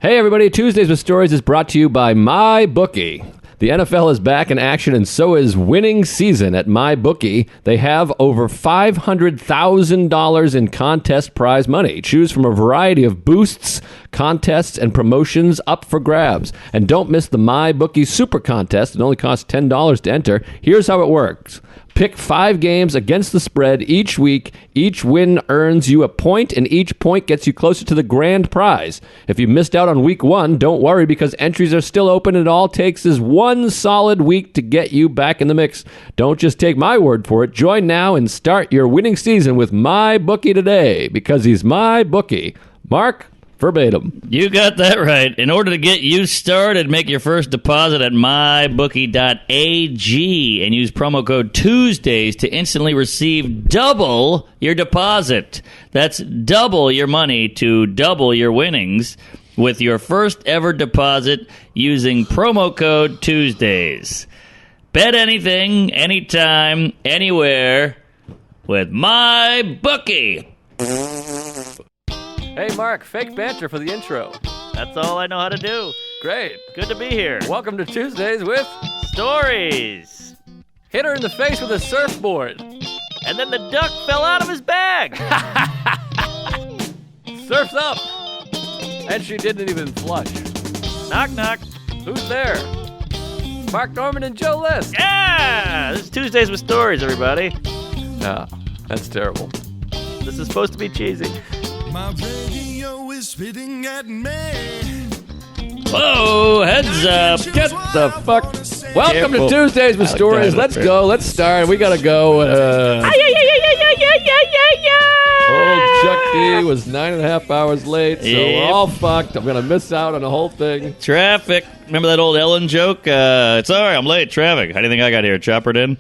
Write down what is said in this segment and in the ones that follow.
Hey everybody, Tuesdays with Stories is brought to you by MyBookie. The NFL is back in action and so is winning season at MyBookie. They have over $500,000 in contest prize money. Choose from a variety of boosts, contests, and promotions up for grabs. And don't miss the MyBookie Super Contest. It only costs $10 to enter. Here's how it works. Pick 5 games against the spread each week. Each win earns you a point, and each point gets you closer to the grand prize. If you missed out on week 1, don't worry because entries are still open and all it takes is one solid week to get you back in the mix. Don't just take my word for it. Join now and start your winning season with MyBookie today because he's MyBookie. Mark? Verbatim. You got that right. In order to get you started, make your first deposit at mybookie.ag and use promo code Tuesdays to instantly receive double your deposit. That's double your money to double your winnings with your first ever deposit using promo code Tuesdays. Bet anything, anytime, anywhere with MyBookie. Hey, Mark, fake banter for the intro. That's all I know how to do. Great. Good to be here. Welcome to Tuesdays with Stories. Hit her in the face with a surfboard. And then the duck fell out of his bag. Surf's up. And she didn't even flush. Knock, knock. Who's there? Mark Norman and Joe List. Yeah! This is Tuesdays with Stories, everybody. No, that's terrible. This is supposed to be cheesy. My radio is spitting at me. Whoa, heads up. Get the fuck. Welcome to Tuesdays with Stories. Let's go. Let's start. We gotta go. Old Chuck D was 9.5 hours late, so we're all fucked. I'm gonna miss out on the whole thing. Traffic. Remember that old Ellen joke? It's all right, I'm late. Traffic. How do you think I got here? Choppered in?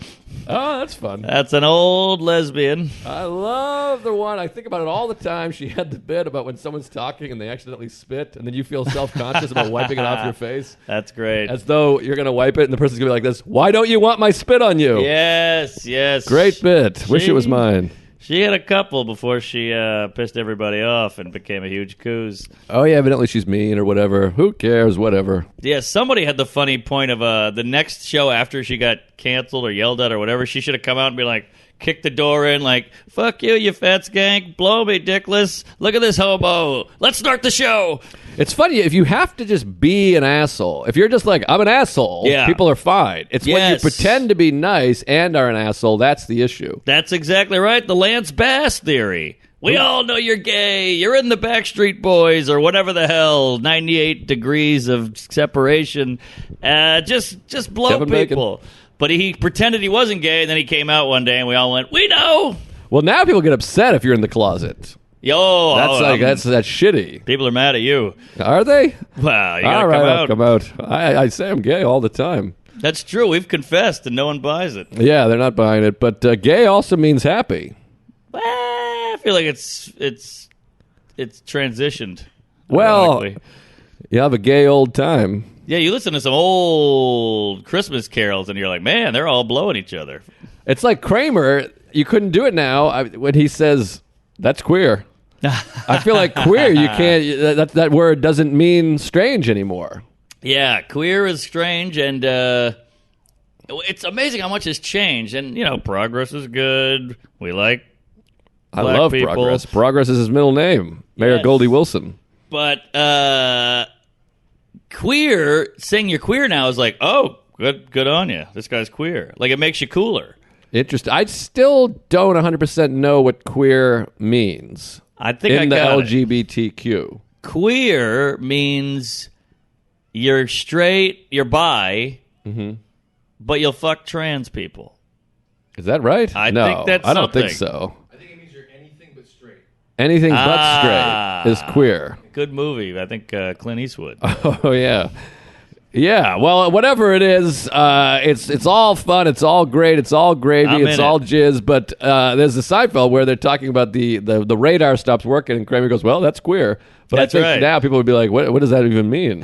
Oh, that's fun. That's an old lesbian. I love the one. I think about it all the time. She had the bit about when someone's talking and they accidentally spit, and then you feel self-conscious about wiping it off your face. That's great. As though you're going to wipe it, and the person's going to be like this, why don't you want my spit on you? Yes, yes. Great bit. Wish it was mine. She had a couple before she pissed everybody off and became a huge coos. Oh, yeah, evidently she's mean or whatever. Who cares? Whatever. Yeah, somebody had the funny point of the next show after she got canceled or yelled at or whatever, she should have come out and be like, kick the door in like, fuck you, you fat skank, blow me, dickless, look at this hobo, let's start the show. It's funny, if you have to just be an asshole, if you're just like, I'm an asshole, people are fine. It's when you pretend to be nice and are an asshole, that's the issue. That's exactly right, the Lance Bass theory. We all know you're gay, you're in the Backstreet Boys, or whatever the hell, 98 degrees of separation. Just blow Kevin people. Bacon. But he pretended he wasn't gay, and then he came out one day, and we all went, we know! Well, now people get upset if you're in the closet. Yo, that's shitty. People are mad at you. Are they? Well, you all right, I'll come out. I say I'm gay all the time. That's true. We've confessed, and no one buys it. Yeah, they're not buying it. But gay also means happy. Well, I feel like it's transitioned. Well, ironically. you have a gay old time. Yeah, you listen to some old Christmas carols, and you're like, man, they're all blowing each other. It's like Kramer. You couldn't do it now when he says, that's queer. I feel like queer, you can't, that word doesn't mean strange anymore. Yeah, queer is strange, and it's amazing how much has changed. And, progress is good. We like I love people. Progress. Progress is his middle name. Mayor Yes. Goldie Wilson. But queer, saying you're queer now is like, oh, good on you. This guy's queer. Like, it makes you cooler. Interesting. I still don't 100% know what queer means. I think in I got the LGBTQ. Queer means you're straight, you're bi, but you'll fuck trans people. Is that right? I no, think that's I don't something. think so. I think it means you're anything but straight. Anything but straight is queer. Good movie. I think Clint Eastwood. Oh, yeah. Yeah, well, whatever it is, it's all fun, it's all great, it's all gravy, it's all jizz, but there's a Seinfeld where they're talking about the radar stops working, and Kramer goes, well, that's queer. But That's I think right. now people would be like, what does that even mean?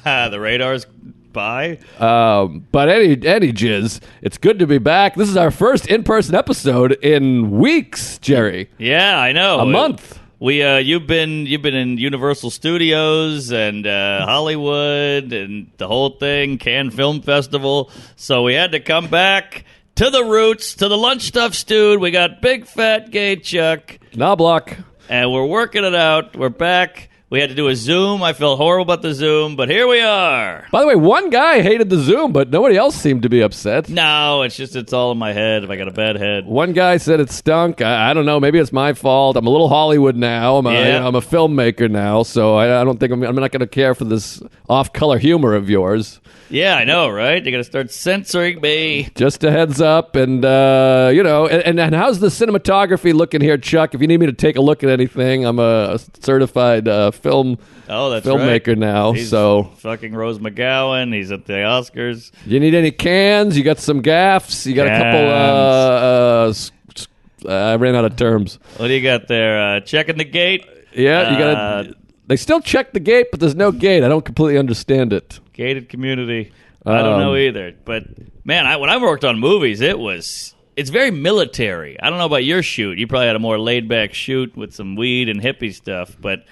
The radar's by. But any jizz, it's good to be back. This is our first in-person episode in weeks, Jerry. Yeah, I know. A month. You've been in Universal Studios and Hollywood and the whole thing, Cannes Film Festival. So we had to come back to the roots, to the lunch stuff stewed. We got big fat gay Chuck, Knobloch. and we're working it out. We're back. We had to do a Zoom. I felt horrible about the Zoom, but here we are. By the way, one guy hated the Zoom, but nobody else seemed to be upset. No, it's all in my head. If I got a bad head. One guy said it stunk. I don't know. Maybe it's my fault. I'm a little Hollywood now. I'm a filmmaker now, so I don't think I'm not going to care for this off-color humor of yours. Yeah, I know, right? You're going to start censoring me. Just a heads up, and and how's the cinematography looking here, Chuck? If you need me to take a look at anything, I'm a certified film filmmaker right. now. He's so fucking Rose McGowan. He's at the Oscars. you need any cans? You got some gaffs? You got a couple? I ran out of terms. What do you got there? Checking the gate. Yeah, you got. They still check the gate, but there's no gate. I don't completely understand it. Gated community. I don't know either. But man, when I worked on movies, it's very military. I don't know about your shoot. You probably had a more laid back shoot with some weed and hippie stuff, but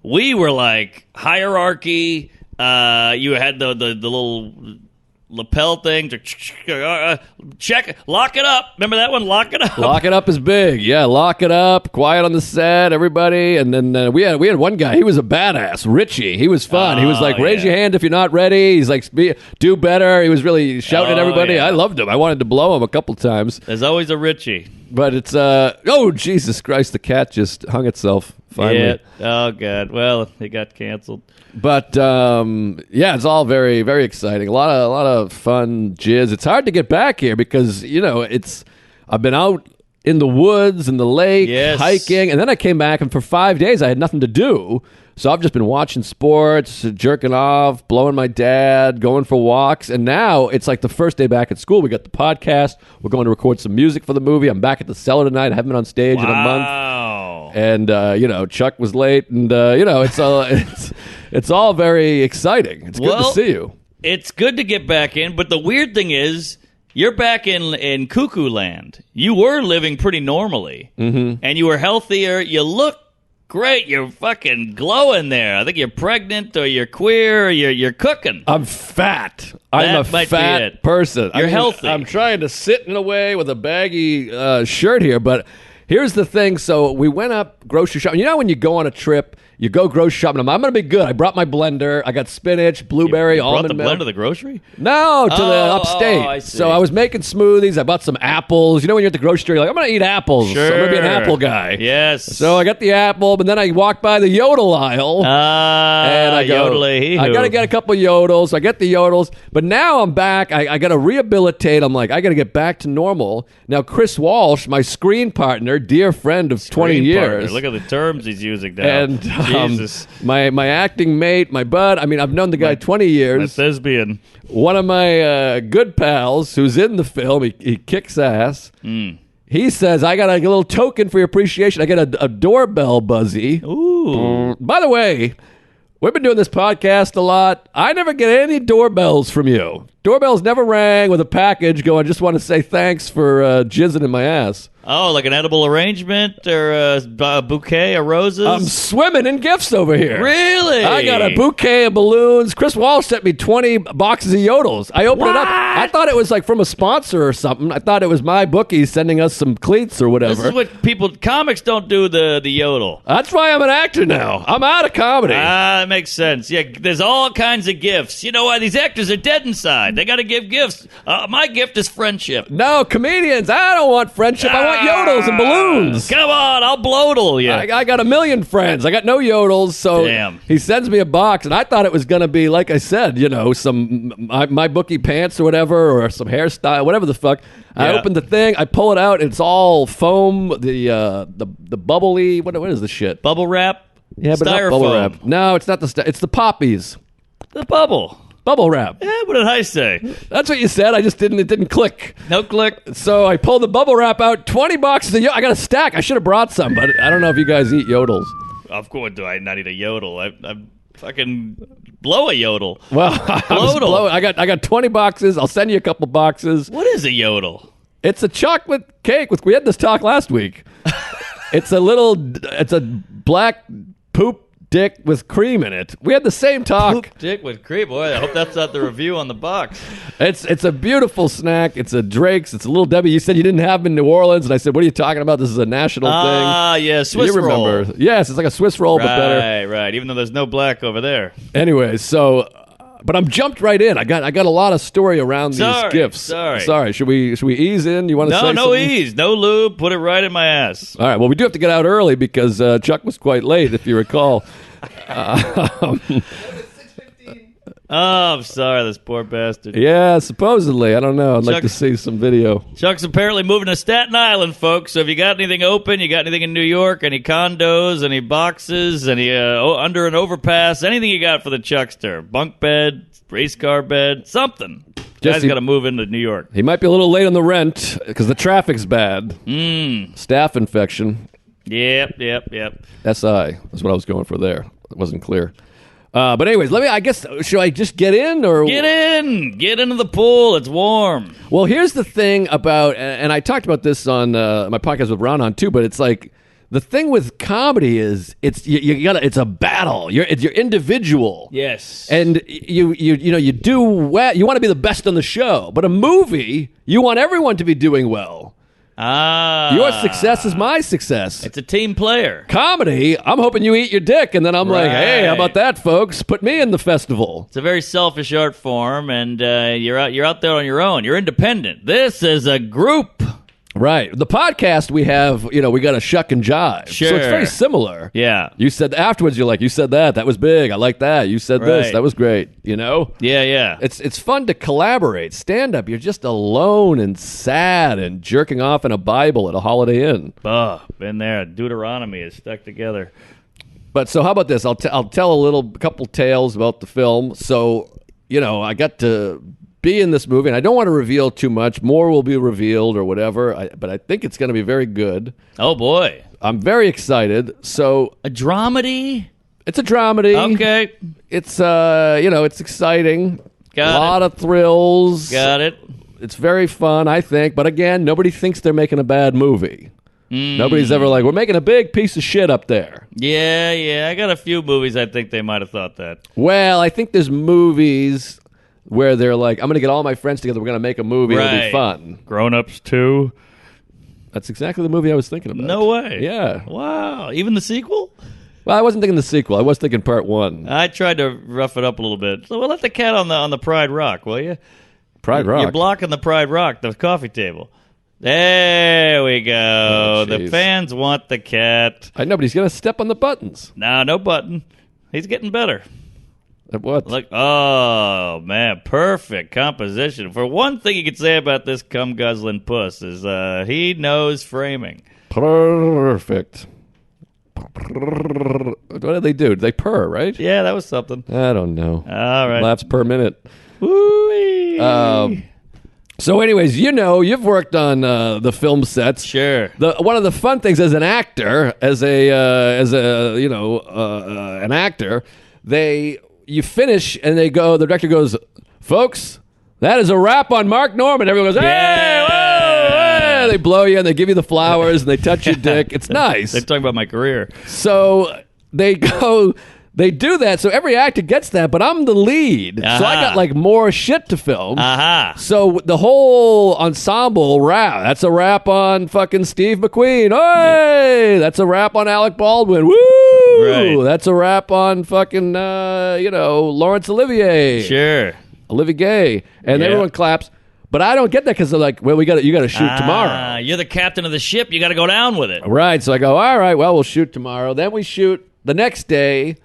we were like hierarchy. You had the little lapel thing to check, lock it up. Remember that one? Lock it up. Lock it up is big. Yeah, lock it up. Quiet on the set, everybody. And then we had one guy. He was a badass, Richie. He was fun. He was like, raise your hand if you're not ready. He's like, do better. He was really shouting at everybody. Yeah. I loved him. I wanted to blow him a couple times. There's always a Richie. But it's oh Jesus Christ! The cat just hung itself finally. Yeah. Oh God. Well, it got canceled. But yeah, it's all very, very exciting. A lot of fun jizz. It's hard to get back here because I've been out in the woods and the lake hiking, and then I came back, and for 5 days I had nothing to do. So I've just been watching sports, jerking off, blowing my dad, going for walks, and now it's like the first day back at school. We got the podcast. We're going to record some music for the movie. I'm back at the Cellar tonight. I haven't been on stage in a month. Wow. And Chuck was late, and it's all very exciting. It's good to see you. It's good to get back in, but the weird thing is, you're back in cuckoo land. You were living pretty normally, and you were healthier. You look great. You're fucking glowing there. I think you're pregnant, or you're queer, or you're cooking. I'm fat. I'm a fat person. You're healthy. I'm trying to sit in a way with a baggy shirt here, but here's the thing. So we went up grocery shopping. You know when you go on a trip, you go grocery shopping. I'm going to be good. I brought my blender. I got spinach, blueberry, almond milk. You brought the blender to the grocery? No, to the upstate. I see. So I was making smoothies. I bought some apples. You know when you're at the grocery store, you're like, I'm going to eat apples. Sure. So I'm going to be an apple guy. Yes. So I got the apple, but then I walked by the yodel aisle. And I go, I got to get a couple yodels. So I get the yodels. But now I'm back. I got to rehabilitate. I'm like, I got to get back to normal. Now, Chris Walsh, my screen partner, dear friend of 20 years. Look at the terms he's using now. And Jesus. My acting mate, my bud. I mean, I've known the guy 20 years. My thespian. One of my good pals who's in the film, he kicks ass. He says, I got a little token for your appreciation. I get a doorbell buzzy. Ooh. By the way, we've been doing this podcast a lot. I never get any doorbells from you. Doorbells never rang with a package going, just want to say thanks for jizzing in my ass. Oh, like an edible arrangement or a bouquet of roses? I'm swimming in gifts over here. Really? I got a bouquet of balloons. Chris Walsh sent me 20 boxes of yodels. I opened it up. I thought it was like from a sponsor or something. I thought it was my bookie sending us some cleats or whatever. This is what comics don't do, the yodel. That's why I'm an actor now. I'm out of comedy. That makes sense. Yeah, there's all kinds of gifts. You know why? These actors are dead inside. They got to give gifts. My gift is friendship. No, comedians, I don't want friendship. I want yodels and balloons. Come on, I'll bloatle you. I got a million friends. I got no yodels, so Damn. He sends me a box, and I thought it was going to be, like I said, some my bookie pants or whatever, or some hairstyle, whatever the fuck. I opened the thing, I pull it out, it's all foam, the bubbly, what is the shit? Bubble wrap? Yeah, but Styrofoam. not bubble wrap. No, it's not it's the poppies. The bubble. Bubble wrap. Yeah, what did I say? That's what you said. It didn't click. No click. So I pulled the bubble wrap out, 20 boxes of I got a stack. I should have brought some, but I don't know if you guys eat yodels. Of course, do I not eat a yodel? I fucking blow a yodel. Well, I got 20 boxes. I'll send you a couple boxes. What is a yodel? It's a chocolate cake. We had this talk last week. It's a black poop dick with cream in it. We had the same talk. Poop dick with cream. Boy, I hope that's not the review on the box. It's a beautiful snack. It's a Drake's. It's a Little Debbie. You said you didn't have them in New Orleans, and I said, what are you talking about? This is a national thing. Ah, yeah, Swiss you remember. roll. Yes, it's like a Swiss roll, but better. Right. Even though there's no black over there. Anyway, so... But I'm jumped right in. I got a lot of story around these gifts. Sorry. Should we ease in? You want to say No something? ease. No lube. Put it right in my ass. All right. Well, we do have to get out early because Chuck was quite late, if you recall. Oh, I'm sorry, this poor bastard. Yeah, supposedly. I don't know. I'd like to see some video. Chuck's apparently moving to Staten Island, folks. So if you got anything open, you got anything in New York, any condos, any boxes, any under an overpass, anything you got for the Chuckster, bunk bed, race car bed, something. Guy's got to move into New York. He might be a little late on the rent because the traffic's bad. Staph infection. Yep. SI. That's what I was going for there. It wasn't clear. But anyways, should I just get in or get into the pool? It's warm. Well, here's the thing about, and I talked about this on my podcast with Ron on too. But it's like the thing with comedy is it's a battle. You're individual. Yes, and you do well. You want to be the best on the show, but a movie you want everyone to be doing well. Your success is my success. It's a team player. Comedy, I'm hoping you eat your dick, and then I'm like, hey, how about that, folks? Put me in the festival. It's a very selfish art form, and you're out there on your own. You're independent. This is a group. Right. The podcast we have, we got a shuck and jive. Sure. So it's very similar. Yeah. You said afterwards, you're like, you said that was big. I like that. You said this. That was great. Yeah. It's fun to collaborate. Stand up, you're just alone and sad and jerking off in a Bible at a Holiday Inn. Been there. Deuteronomy is stuck together. But so how about this? I'll tell a couple tales about the film. So, I got to be in this movie, and I don't want to reveal too much. More will be revealed or whatever, but I think it's going to be very good. Oh, boy. I'm very excited. So a dramedy? It's a dramedy. Okay. It's, it's exciting. Got a lot of thrills. Got it. It's very fun, I think. But again, nobody thinks they're making a bad movie. Nobody's ever like, we're making a big piece of shit up there. Yeah. I got a few movies I think they might have thought that. Well, I think there's movies where they're like, I'm going to get all my friends together. We're going to make a movie. It'll be fun. Grown Ups 2. That's exactly the movie I was thinking about. No way. Yeah. Wow. Even the sequel? Well, I wasn't thinking the sequel. I was thinking part one. I tried to rough it up a little bit. So we'll let the cat on the Pride Rock, will you? Pride Rock? You're blocking the Pride Rock, the coffee table. There we go. Oh, the fans want the cat. I know, but he's going to step on the buttons. No button. He's getting better. At what? Look, oh, man, perfect composition. For one thing you could say about this cum-guzzling puss is he knows framing. Perfect. What do they do? They purr, right? Yeah, that was something. I don't know. All right. Laughs per minute. Woo-wee. So anyways, you've worked on the film sets. Sure. One of the fun things as an actor, an actor, you finish and the director goes, folks, that is a wrap on Mark Norman. Everyone goes, hey, whoa, hey. They blow you and they give you the flowers and they touch your dick. It's nice. They're talking about my career. So they do that. So every actor gets that, but I'm the lead. Uh-huh. So I got like more shit to film. Uh-huh. So the whole ensemble rap. That's a rap on fucking Steve McQueen. Hey, that's a rap on Alec Baldwin. Woo! Right. That's a rap on fucking Laurence Olivier. Sure. Olivier Gay, and Yeah. everyone claps. But I don't get that because they're like, well, you got to shoot tomorrow. You're the captain of the ship. You got to go down with it. Right. So I go, all right, well, we'll shoot tomorrow. Then we shoot the next day.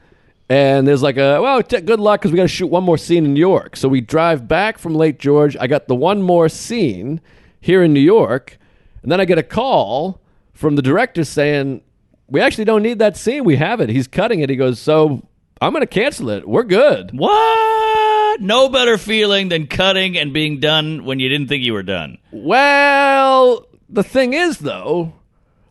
And there's like good luck because we got to shoot one more scene in New York. So we drive back from Lake George. I got the one more scene here in New York. And then I get a call from the director saying, we actually don't need that scene. We have it. He's cutting it. He goes, so I'm going to cancel it. We're good. What? No better feeling than cutting and being done when you didn't think you were done. Well, the thing is, though,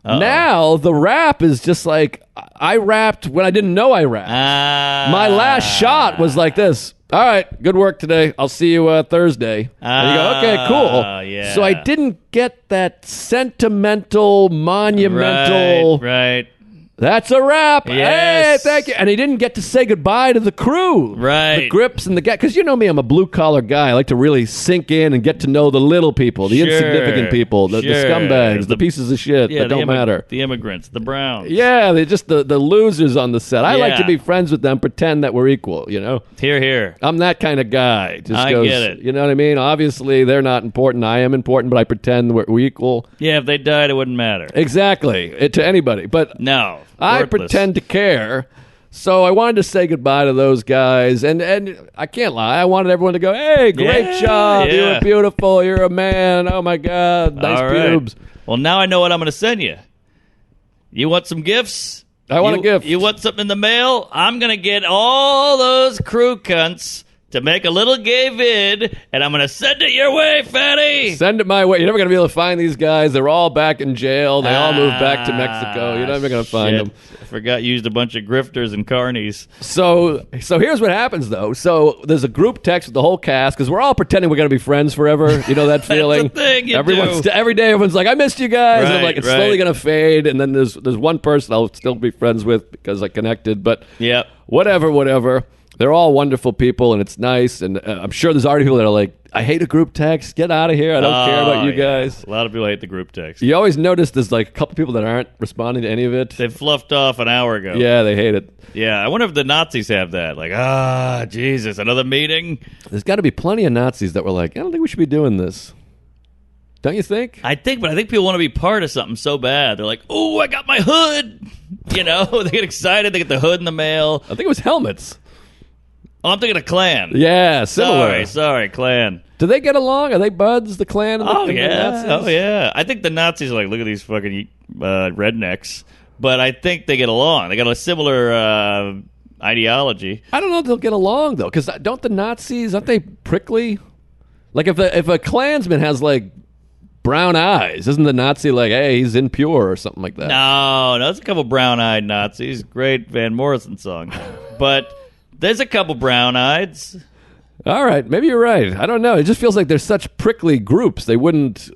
now the rap is just like I rapped when I didn't know I rapped. My last shot was like this. All right, good work today. I'll see you Thursday. And you go, okay, cool. Yeah. So I didn't get that sentimental, monumental. Right. That's a wrap. Yes. Hey, thank you. And he didn't get to say goodbye to the crew. Right. The grips and the guy. Because you know me, I'm a blue-collar guy. I like to really sink in and get to know the little people, the Sure. insignificant people, the Sure. scumbags, the pieces of shit Yeah, that don't matter. The immigrants, the Browns. Yeah, they're just the losers on the set. I like to Yeah. be friends with them, pretend that we're equal, you know? Here, here. I'm that kind of guy. Just I goes, get it. You know what I mean? Obviously, they're not important. I am important, but I pretend we're equal. Yeah, if they died, it wouldn't matter. Exactly. To anybody. But No. I worthless. pretend to care. So I wanted to say goodbye to those guys, and I can't lie. I wanted everyone to go, "Hey, great Yeah, job! You yeah. were beautiful. You're a man. Oh my God, nice All right. pubes." Well, now I know what I'm going to send you. You want some gifts? I want a gift. You want something in the mail? I'm going to get all those crew cunts to make a little gay vid, and I'm going to send it your way, fatty. Send it my way. You're never going to be able to find these guys. They're all back in jail. They all moved back to Mexico. You're never going to find Shit. them. I forgot you used a bunch of grifters and carnies. So here's what happens, though. So there's a group text with the whole cast because we're all pretending we're going to be friends forever. You know that feeling? the thing you Everyone's do. every day. Everyone's like, "I missed you guys." And I'm Right, like, it's right. slowly going to fade, and then there's one person I'll still be friends with because I connected. But Yep. whatever. They're all wonderful people, and it's nice. And I'm sure there's already people that are like, "I hate a group text. Get out of here. I don't care about you yeah. guys." A lot of people hate the group text. You always notice there's like a couple people that aren't responding to any of it. They fluffed off an hour ago. Yeah, they hate it. Yeah, I wonder if the Nazis have that. Like, Jesus, another meeting? There's got to be plenty of Nazis that were like, "I don't think we should be doing this." Don't you think? I think people want to be part of something so bad. They're like, "Oh, I got my hood!" You know, they get excited. They get the hood in the mail. I think it was helmets. Oh, I'm thinking of Klan. Yeah, similar. Sorry, Klan. Do they get along? Are they buds, the Klan? And the, Oh and the yeah, Nazis? oh yeah. I think the Nazis are like, look at these fucking rednecks. But I think they get along. They got a similar ideology. I don't know if they'll get along though, because don't the Nazis, aren't they prickly? Like if a Klansman has like brown eyes, isn't the Nazi like, "Hey, he's impure" or something like that? No, there's a couple brown-eyed Nazis. Great Van Morrison song. But there's a couple brown-eyeds. All right, maybe you're right. I don't know. It just feels like they're such prickly groups. They wouldn't,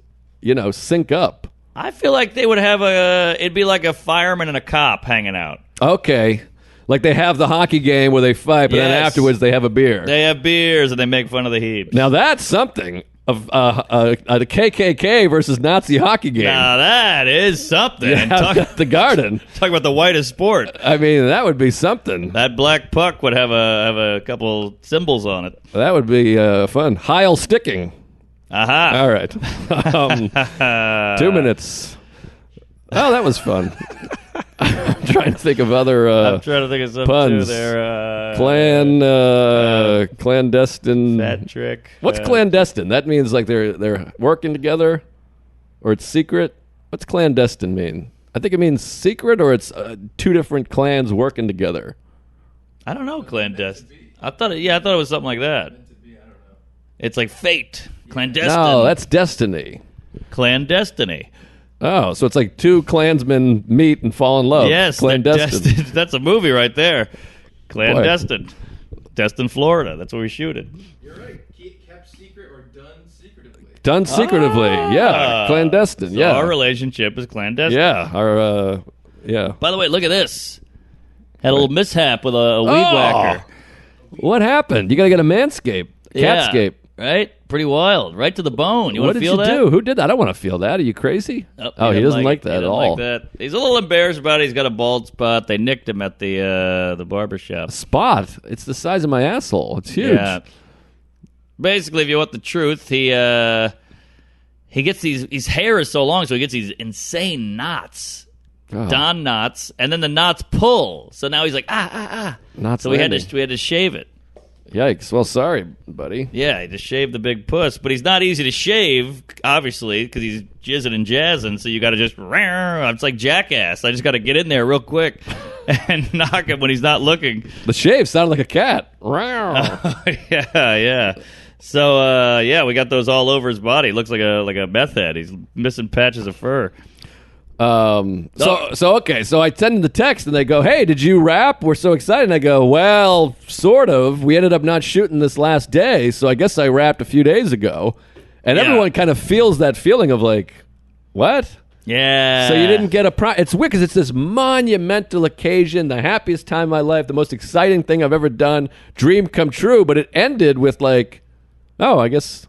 sync up. I feel like they would have it'd be like a fireman and a cop hanging out. Okay. Like they have the hockey game where they fight, but then Yes. afterwards they have a beer. They have beers and they make fun of the Hebes. Now that's something of the KKK versus Nazi hockey game. Now that is something. Yeah, Talk at the Garden. about the whitest sport. I mean, that would be something. That black puck would have a couple symbols on it. That would be fun. Heil sticking. Aha. All right. 2 minutes. Oh, that was fun. I'm trying to think of other I'm trying to think of something puns. too there. clandestine. That trick. What's clandestine? That means like they're working together, or it's secret. What's clandestine mean? I think it means secret, or it's two different clans working together. I don't know, clandestine. I thought it was something like that. It's like fate. Clandestine. No, that's destiny. clandestiny. Oh, so it's like two clansmen meet and fall in love. Yes, clandestine. that's a movie right there. Clandestine. Destin, Florida. That's where we shoot it. You're right. Kept secret or done secretively. Done secretively. Yeah, clandestine. So yeah, our relationship is clandestine. yeah, our yeah. By the way, look at this. Had a little mishap with a weed whacker. What happened? You got to get a manscape, Yeah, catscape. right? Pretty wild. Right to the bone. You What want to did feel you that? do? Who did that? I don't want to feel that. Are you crazy? Oh, he doesn't like it. that He at doesn't all. like that. He's a little embarrassed about it. He's got a bald spot. They nicked him at the barber shop. Spot. It's the size of my asshole. It's huge. Yeah. Basically, if you want the truth, he gets these. His hair is so long, so he gets these insane knots. Oh, Don knots, and then the knots pull. So now he's like not So we had landing. to shave it. Yikes. Well, sorry, buddy. Yeah, he just shaved the big puss, but he's not easy to shave, obviously, because he's jizzing and jazzing. So you got to just it's like Jackass. I just got to get in there real quick and knock him when he's not looking. The shave sounded like a cat. Yeah. So we got those all over his body. Looks like a meth head. He's missing patches of fur. So okay, so I send them the text and they go, "Hey, did you rap? We're so excited." And I go, "Well, sort of. We ended up not shooting this last day, so I guess I rapped a few days ago." And Yeah. everyone kind of feels that feeling of like, "What?" Yeah. So you didn't get it's weird because it's this monumental occasion, the happiest time of my life, the most exciting thing I've ever done, dream come true, but it ended with like, oh, I guess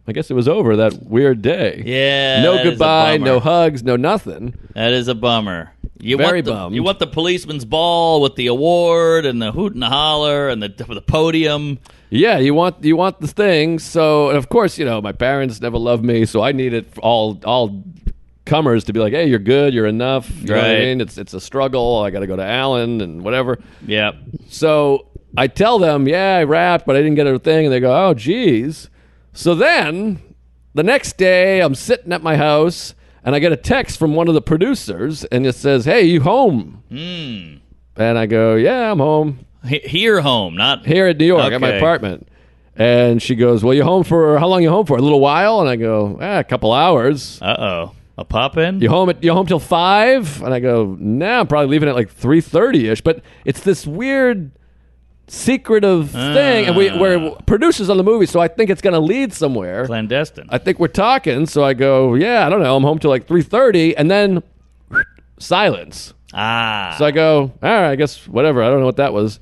it was over that weird day. Yeah. No that is a goodbye, bummer. no hugs, no nothing. That is a bummer. Very bummed. You want the policeman's ball with the award and the hoot and the holler and the podium. Yeah, you want the thing. So, and of course, my parents never loved me, so I needed all comers to be like, hey, you're good, you're enough. You know what I Right. mean? It's a struggle. I got to go to Allen and whatever. Yep. So I tell them, yeah, I rapped, but I didn't get a thing. And they go, oh, geez. So then the next day I'm sitting at my house and I get a text from one of the producers and it says, hey, you home? And I go, yeah, I'm home. Here home, not Here in New York at my Okay. apartment. And she goes, well, how long you home for? A little while? And I go, a couple hours. Uh-oh. A pop-in? You home till 5? And I go, nah, I'm probably leaving at like 3:30ish. But it's this weird secretive thing, and we're producers on the movie, so I think it's going to lead somewhere. Clandestine. I think we're talking, so I go, yeah, I don't know, I'm home till like 3:30, and then silence. So I go, all right, I guess whatever. I don't know what that was.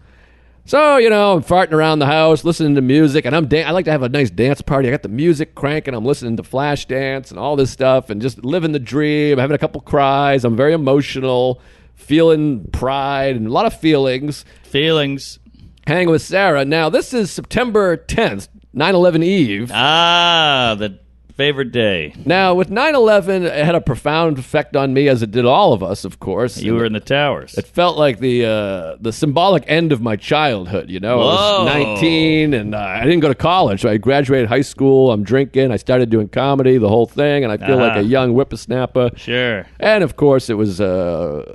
So, I'm farting around the house, listening to music, and I like to have a nice dance party. I got the music cranking. I'm listening to Flashdance and all this stuff and just living the dream, having a couple cries. I'm very emotional, feeling pride and a lot of feelings. Feelings. Hanging with Sarah. Now, this is September 10th, 9/11 Eve. The favorite day. Now, with 9/11, it had a profound effect on me, as it did all of us, of course. You were in the towers. It felt like the symbolic end of my childhood, I was 19, and I didn't go to college. I graduated high school. I'm drinking. I started doing comedy, the whole thing, and I feel like a young whippersnapper. Sure. And, of course, it was a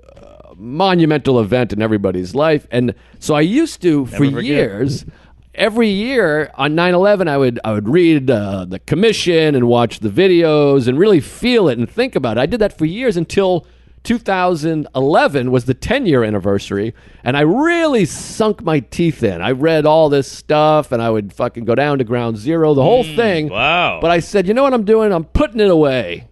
monumental event in everybody's life. And so I used to, for forget. years... Every year on 9/11, I would read the commission and watch the videos and really feel it and think about it. I did that for years until 2011 was the 10-year anniversary, and I really sunk my teeth in. I read all this stuff, and I would fucking go down to Ground Zero, the whole thing. Wow. But I said, you know what I'm doing? I'm putting it away.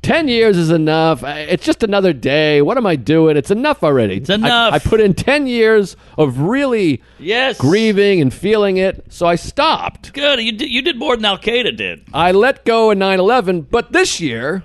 10 years is enough. It's just another day. What am I doing? It's enough already. It's enough. I put in 10 years of really Yes. grieving and feeling it, so I stopped. Good. You did more than Al-Qaeda did. I let go in 9/11, but this year,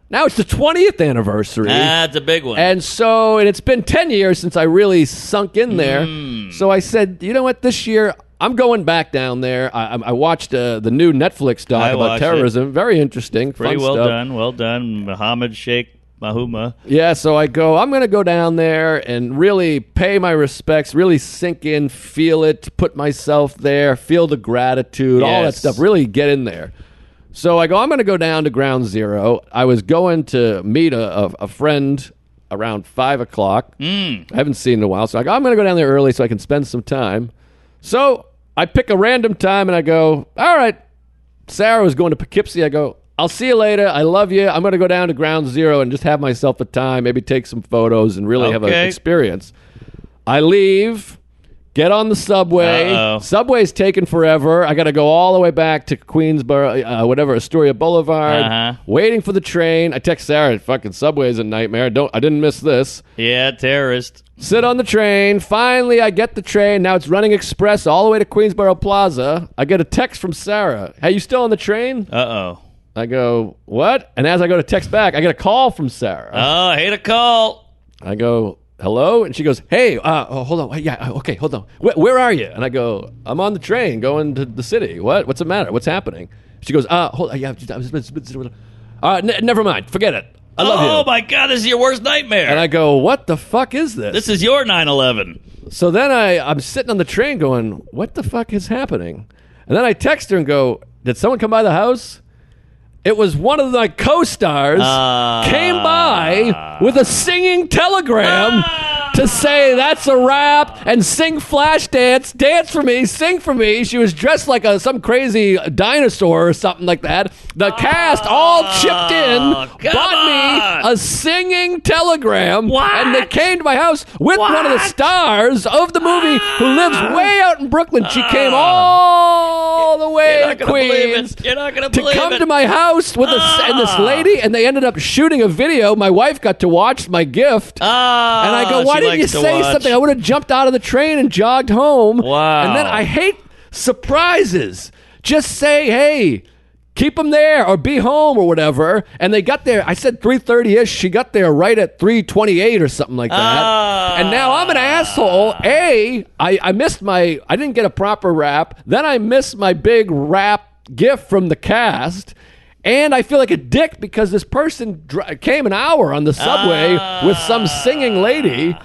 now it's the 20th anniversary. That's a big one. And it's been 10 years since I really sunk in there. So I said, you know what, this year, I'm going back down there. I watched the new Netflix doc I about watched terrorism. Very interesting. Pretty fun well stuff. done. Well done. Muhammad Sheikh Mahuma. Yeah, so I'm going to go down there and really pay my respects, really sink in, feel it, put myself there, feel the gratitude, all that Yes. stuff, really get in there. So I'm going to go down to Ground Zero. I was going to meet a friend around 5 o'clock. I haven't seen in a while, so I'm going to go down there early so I can spend some time. So I pick a random time and I go, all right, Sarah was going to Poughkeepsie. I go, I'll see you later. I love you. I'm going to go down to Ground Zero and just have myself a time, maybe take some photos and really have an Okay. experience. I leave, get on the subway. Uh-oh. Subway's taking forever. I got to go all the way back to Queensboro, Astoria Boulevard, waiting for the train. I text Sarah, fucking Subway's a nightmare. I didn't miss this. Yeah, terrorist. Sit on the train. Finally, I get the train. Now it's running express all the way to Queensboro Plaza. I get a text from Sarah. Hey, you still on the train? Uh-oh. I go, what? And as I go to text back, I get a call from Sarah. Oh, I hate a call. I go, hello? And she goes, hey, hold on. Yeah, okay, hold on. Where are you? And I go, I'm on the train going to the city. What? What's the matter? What's happening? She goes, hold on. Yeah, never mind. Forget it. I love you. Oh, my God. This is your worst nightmare. And I go, what the fuck is this? This is your 9/11. So then I'm sitting on the train going, what the fuck is happening? And then I text her and go, did someone come by the house? It was one of my co-stars came by with a singing telegram to say that's a wrap and sing Flashdance, dance for me, sing for me. She was dressed like some crazy dinosaur or something like that. The cast all chipped in, bought me a singing telegram, and they came to my house with one of the stars of the movie who lives way out in Brooklyn. She came all the way to Queens You're not gonna to believe come it. to my house with and this lady, and they ended up shooting a video. My wife got to watch my gift. And I go, why didn't you say something? I would have jumped out of the train and jogged home. Wow. And then I hate surprises. Just say, hey, keep them there or be home or whatever. And they got there. I said 3:30-ish. She got there right at 3:28 or something like that. And now I'm an asshole. I missed I didn't get a proper wrap. Then I missed my big wrap gift from the cast. And I feel like a dick because this person came an hour on the subway with some singing lady,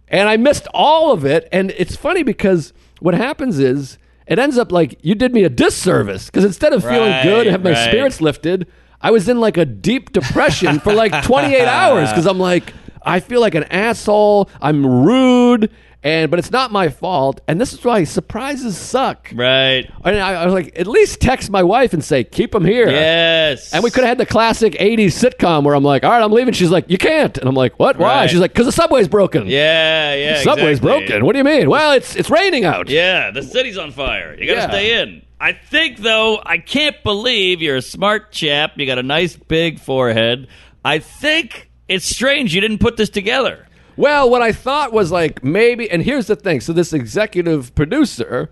and I missed all of it. And it's funny because what happens is it ends up like you did me a disservice because instead of feeling good and have my spirits lifted, I was in like a deep depression for like 28 hours because I'm like, I feel like an asshole. I'm rude. But it's not my fault, and this is why surprises suck. Right. And I was like, at least text my wife and say, keep them here. Yes. And we could have had the classic 80s sitcom where I'm like, all right, I'm leaving. She's like, you can't. And I'm like, what? Why? Right. She's like, because the subway's broken. Yeah, The subway's exactly. broken. What do you mean? Well, it's raining out. Yeah, the city's on fire. You gotta Yeah. stay in. I think, though, I can't believe you're a smart chap. You got a nice big forehead. I think it's strange you didn't put this together. Well, what I thought was like maybe, and here's the thing. So this executive producer,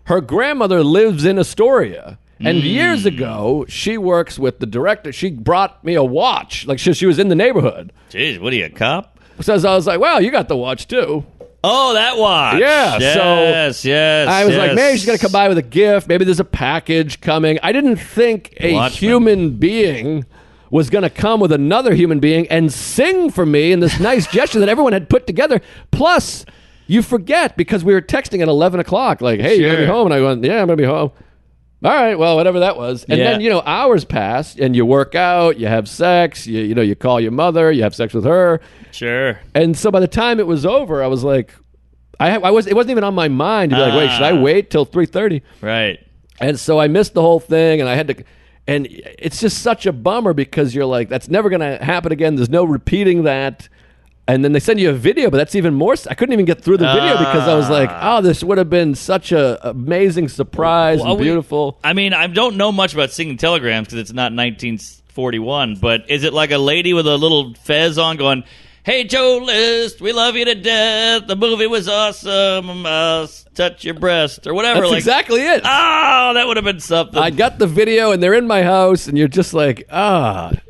her grandmother lives in Astoria. And years ago, she works with the director. She brought me a watch. Like she was in the neighborhood. Jeez, what are you, a cop? So I was like, well, you got the watch too. Oh, that watch. Yeah, Yes, yes. I was yes. like, maybe she's going to come by with a gift. Maybe there's a package coming. I didn't think a Watchman. human being was going to come with another human being and sing for me in this nice gesture that everyone had put together. Plus, you forget because we were texting at 11 o'clock, like, hey, you're going to be Sure. home? And I went, yeah, I'm going to be home. All right, well, whatever that was. And Yeah. then, hours pass and you work out, you have sex, you call your mother, you have sex with her. Sure. And so by the time it was over, I was like, it wasn't even on my mind to be like, wait, should I wait till 3:30? Right. And so I missed the whole thing, and I had to. And it's just such a bummer because you're like, that's never going to happen again. There's no repeating that. And then they send you a video, but that's even more. I couldn't even get through the video because I was like, oh, this would have been such a amazing surprise and beautiful. I mean, I don't know much about singing telegrams because it's not 1941, but is it like a lady with a little fez on going, hey, Joe List, we love you to death. The movie was awesome. Touch your breast or whatever. That's like, exactly it. Oh, that would have been something. I got the video, and they're in my house, and you're just like,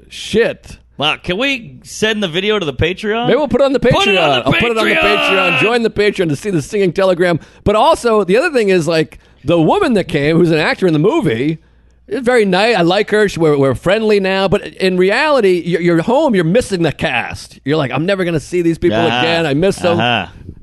shit. Wow, can we send the video to the Patreon? Maybe we'll put it on the Patreon. Put it on the I'll put it on the Patreon! Patreon. Join the Patreon to see the singing telegram. But also, the other thing is, like, the woman that came, who's an actor in the movie, is very nice. I like her. We're friendly now. But in reality, you're home. You're missing the cast. You're like, I'm never going to see these people again. I miss them.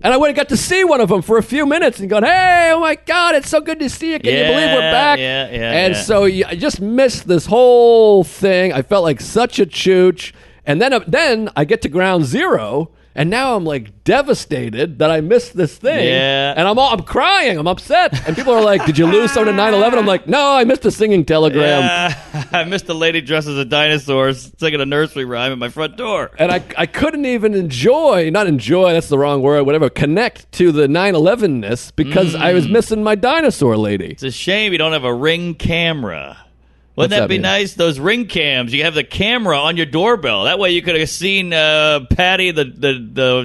And I went and got to see one of them for a few minutes and going, hey, oh my God, it's so good to see you. Can you believe we're back? And so I just missed this whole thing. I felt like such a chooch. And then I get to ground zero, and now I'm like devastated that I missed this thing. Yeah. And I'm crying. I'm upset. And people are like, did you lose someone at 9/11? I'm like, no, I missed a singing telegram. I missed a lady dressed as a dinosaur singing a nursery rhyme at my front door. And I couldn't even not enjoy, that's the wrong word, whatever, connect to the 9/11-ness because I was missing my dinosaur lady. It's a shame you don't have a Ring camera. Wouldn't What's that that be mean? nice? Those Ring cams. You have the camera on your doorbell. That way you could have seen Patty the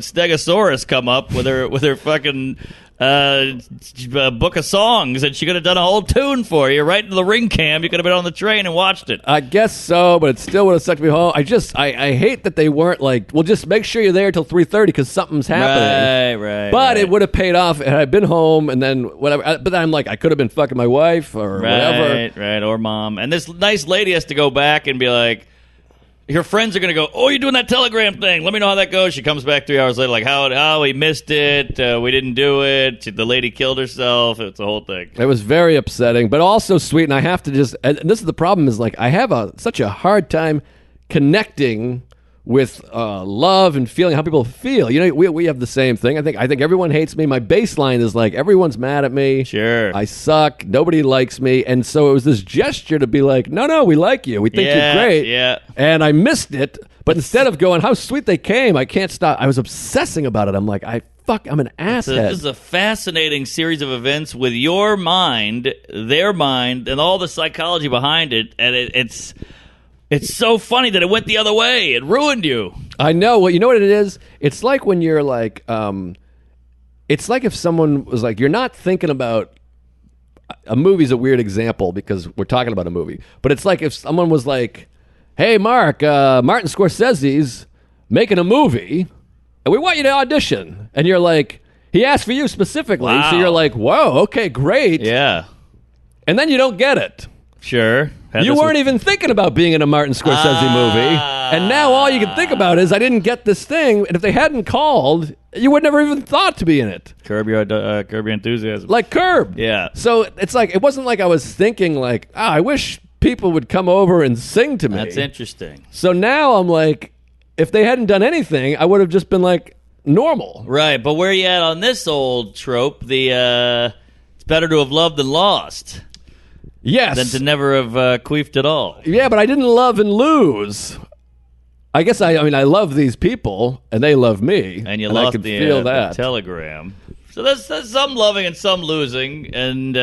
Stegosaurus come up with her fucking book of songs, and she could have done a whole tune for you right into the Ring cam. You could have been on the train and watched it. I guess so, but it still would have sucked me home. I hate that they weren't like, well, just make sure you're there till 3:30 because something's happening. Right. But it would have paid off had I been home and then whatever. But then I'm like, I could have been fucking my wife or whatever. Right, or mom. And this nice lady has to go back and be like, her friends are going to go, oh, you're doing that telegram thing. Let me know how that goes. She comes back 3 hours later like, how we missed it. We didn't do it. The lady killed herself. It's a whole thing. It was very upsetting, but also sweet. And I have to and this is the problem is like, I have such a hard time connecting with love and feeling how people feel. You know, we have the same thing. I think everyone hates me. My baseline is like everyone's mad at me. Sure. I suck. Nobody likes me. And so it was this gesture to be like, no, we like you. We think you're great. Yeah. And I missed it. But instead of going, how sweet they came, I can't stop. I was obsessing about it. I'm like, I'm an asshead. This is a fascinating series of events with your mind, their mind, and all the psychology behind it. And it's so funny that it went the other way. It ruined you. I know. Well, you know what it is? It's like when you're like, it's like if someone was like, you're not thinking about, a movie's a weird example because we're talking about a movie. But it's like if someone was like, hey, Mark, Martin Scorsese's making a movie, and we want you to audition. And you're like, he asked for you specifically. Wow. So you're like, whoa, okay, great. Yeah. And then you don't get it. Sure. You weren't even thinking about being in a Martin Scorsese movie. And now all you can think about is, I didn't get this thing. And if they hadn't called, you would never even thought to be in it. Curb Your Enthusiasm. Like Curb. Yeah. So it's like, it wasn't like I was thinking like, I wish people would come over and sing to me. That's interesting. So now I'm like, if they hadn't done anything, I would have just been like normal. Right, but where are you at on this old trope? The it's better to have loved than lost Yes. than to never have queefed at all. Yeah, but I didn't love and lose. I guess I love these people and they love me. And you I lost could the, feel the that. telegram. So there's some loving and some losing, and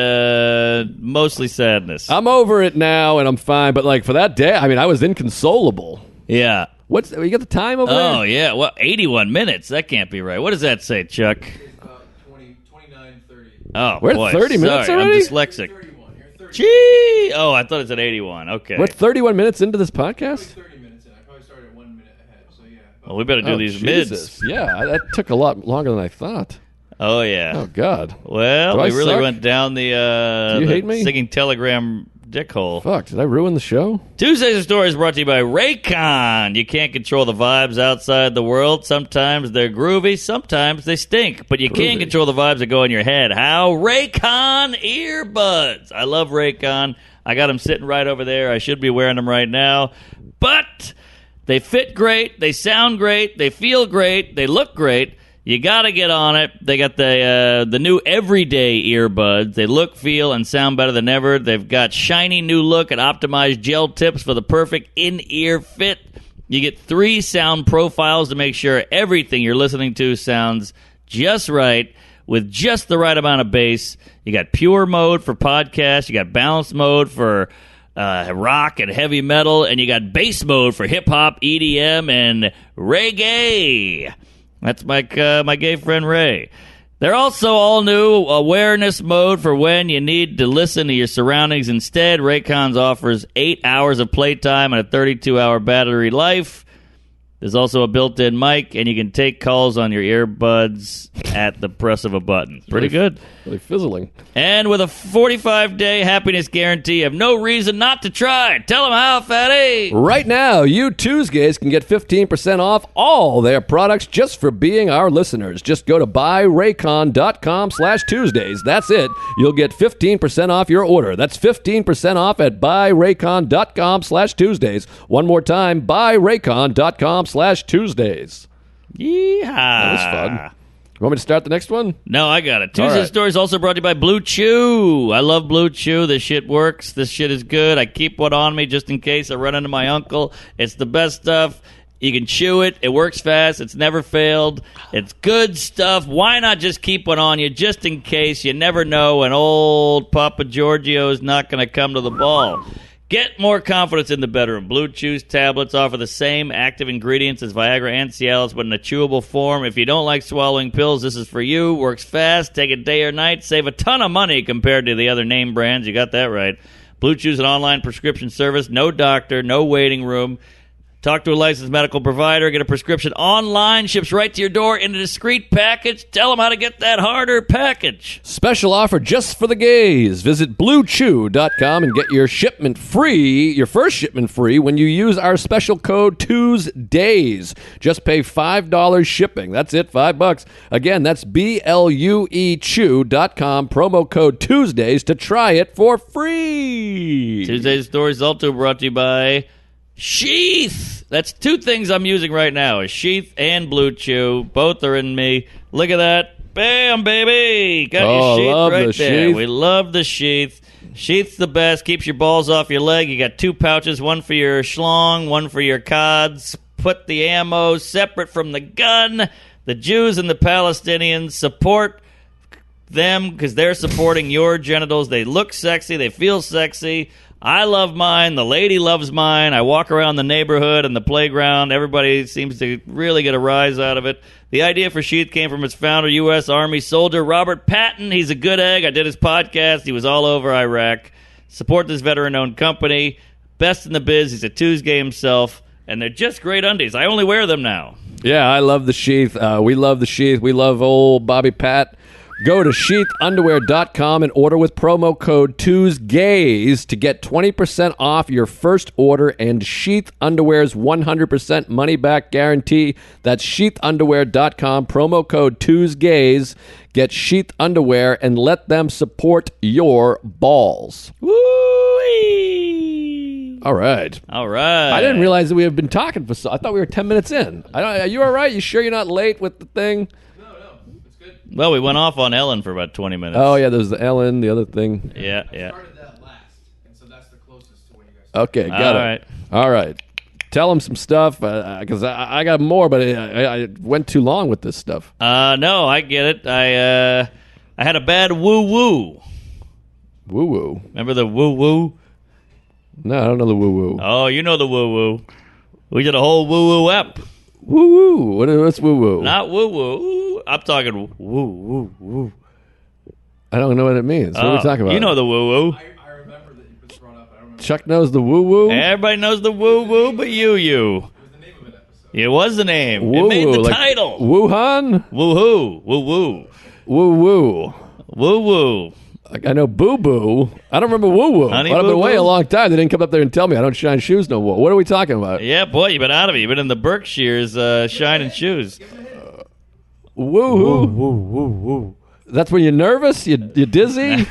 mostly sadness. I'm over it now and I'm fine. But like for that day, I was inconsolable. Yeah. You got the time over there? Oh, yeah. Well, 81 minutes. That can't be right. What does that say, Chuck? It's about 29, 30. Oh, We're at boy. 30 minutes Sorry, already? I'm dyslexic. 31. You're 30. Gee! Oh, I thought it said 81. Okay. We're 31 minutes into this podcast? 30 minutes in. I probably started 1 minute ahead. So yeah. Well, we better do Oh, these Jesus. mids. Yeah, that took a lot longer than I thought. Oh, yeah. Oh, God. Well, Do I we really suck? went down the, Do you the hate me? singing telegram dick hole. Fuck, did I ruin the show? Tuesday's Story is brought to you by Raycon. You can't control the vibes outside the world. Sometimes they're groovy, sometimes they stink, but you can Groovy. control the vibes that go in your head. How? Raycon earbuds. I love Raycon. I got them sitting right over there. I should be wearing them right now, but they fit great, they sound great, they feel great, they look great. You got to get on it. They got the new everyday earbuds. They look, feel, and sound better than ever. They've got shiny new look and optimized gel tips for the perfect in-ear fit. You get 3 sound profiles to make sure everything you're listening to sounds just right with just the right amount of bass. You got pure mode for podcasts. You got balanced mode for rock and heavy metal. And you got bass mode for hip-hop, EDM, and reggae. That's my gay friend Ray. They're also all new awareness mode for when you need to listen to your surroundings instead. Raycons offers 8 hours of playtime and a 32-hour battery life. There's also a built-in mic, and you can take calls on your earbuds at the press of a button. Pretty good. Really fizzling. And with a 45-day happiness guarantee, you have no reason not to try. Tell them how, fatty. Right now, you Tuesdays can get 15% off all their products just for being our listeners. Just go to buyraycon.com/Tuesdays. That's it. You'll get 15% off your order. That's 15% off at buyraycon.com/Tuesdays. One more time, buyraycon.com/Tuesdays. Yeehaw. That was fun. You want me to start the next one? No, I got it. All Tuesday right. Story is also brought to you by Blue Chew. I love Blue Chew. This shit works. This shit is good. I keep one on me just in case I run into my uncle. It's the best stuff. You can chew it. It works fast. It's never failed. It's good stuff. Why not just keep one on you just in case? You never know when old Papa Giorgio is not going to come to the ball. Get more confidence in the bedroom. Blue Chew's tablets offer the same active ingredients as Viagra and Cialis, but in a chewable form. If you don't like swallowing pills, this is for you. Works fast. Take it day or night. Save a ton of money compared to the other name brands. You got that right. Blue Chew's an online prescription service. No doctor, no waiting room. Talk to a licensed medical provider. Get a prescription online. Ships right to your door in a discreet package. Tell them how to get that harder package. Special offer just for the gays. Visit BlueChew.com and get your shipment free, your first shipment free, when you use our special code Tuesdays. Just pay $5 shipping. That's it, $5. Again, that's BLUEChew.com, promo code Tuesdays to try it for free. Tuesday's Story is also brought to you by Sheath. That's two things I'm using right now: a Sheath and Blue Chew. Both are in me. Look at that. Bam, baby. Got your Sheath love right the there. Sheath. We love the Sheath. Sheath's the best. Keeps your balls off your leg. You got two pouches, one for your schlong, one for your cods. Put the ammo separate from the gun. The Jews and the Palestinians, support them because they're supporting your genitals. They look sexy. They feel sexy. I love mine. The lady loves mine. I walk around the neighborhood and the playground. Everybody seems to really get a rise out of it. The idea for Sheath came from its founder, U.S. Army soldier Robert Patton. He's a good egg. I did his podcast. He was all over Iraq. Support this veteran-owned company. Best in the biz. He's a Tuesday himself. And they're just great undies. I only wear them now. Yeah, I love the Sheath. We love the Sheath. We love old Bobby Pat. Go to sheathunderwear.com and order with promo code TUESGAYS to get 20% off your first order and Sheath Underwear's 100% money-back guarantee. That's sheathunderwear.com, promo code TUESGAYS. Get Sheath Underwear and let them support your balls. Woo-wee. All right. All right. I didn't realize that we have been talking for so... I thought we were 10 minutes in. Are you all right? You sure you're not late with the thing? No, it's good. Well, we went off on Ellen for about 20 minutes. Oh, yeah, there's the Ellen, the other thing. Yeah. Started that last, and so that's the closest to what you guys. Okay, got All it. right. All right. Tell him some stuff, because I got more, but I went too long with this stuff. No, I get it. I had a bad woo-woo. Woo-woo. Remember the woo-woo? No, I don't know the woo-woo. Oh, you know the woo-woo. We did a whole woo-woo ep. Woo-woo. What's woo-woo? Not woo-woo. I'm talking woo-woo-woo. I don't know what it means. What are we talking about? You know the woo-woo. I remember that it was brought up. I don't remember. Chuck knows the woo-woo? Everybody knows the woo-woo but you. It was the name of an episode. It was the name. Woo-woo. It made the like title. Wuhan? Woo-hoo. Woo-woo. Woo-woo. Woo-woo. I know boo-boo. I don't remember woo-woo. Honey But I've been boo-boo? away a long time. They didn't come up there and tell me. I don't shine shoes no more. What are we talking about? Yeah, boy, you've been out of it. You've been in the Berkshires shining shoes. Woo-hoo. Woo-woo. That's when you're nervous? You're dizzy?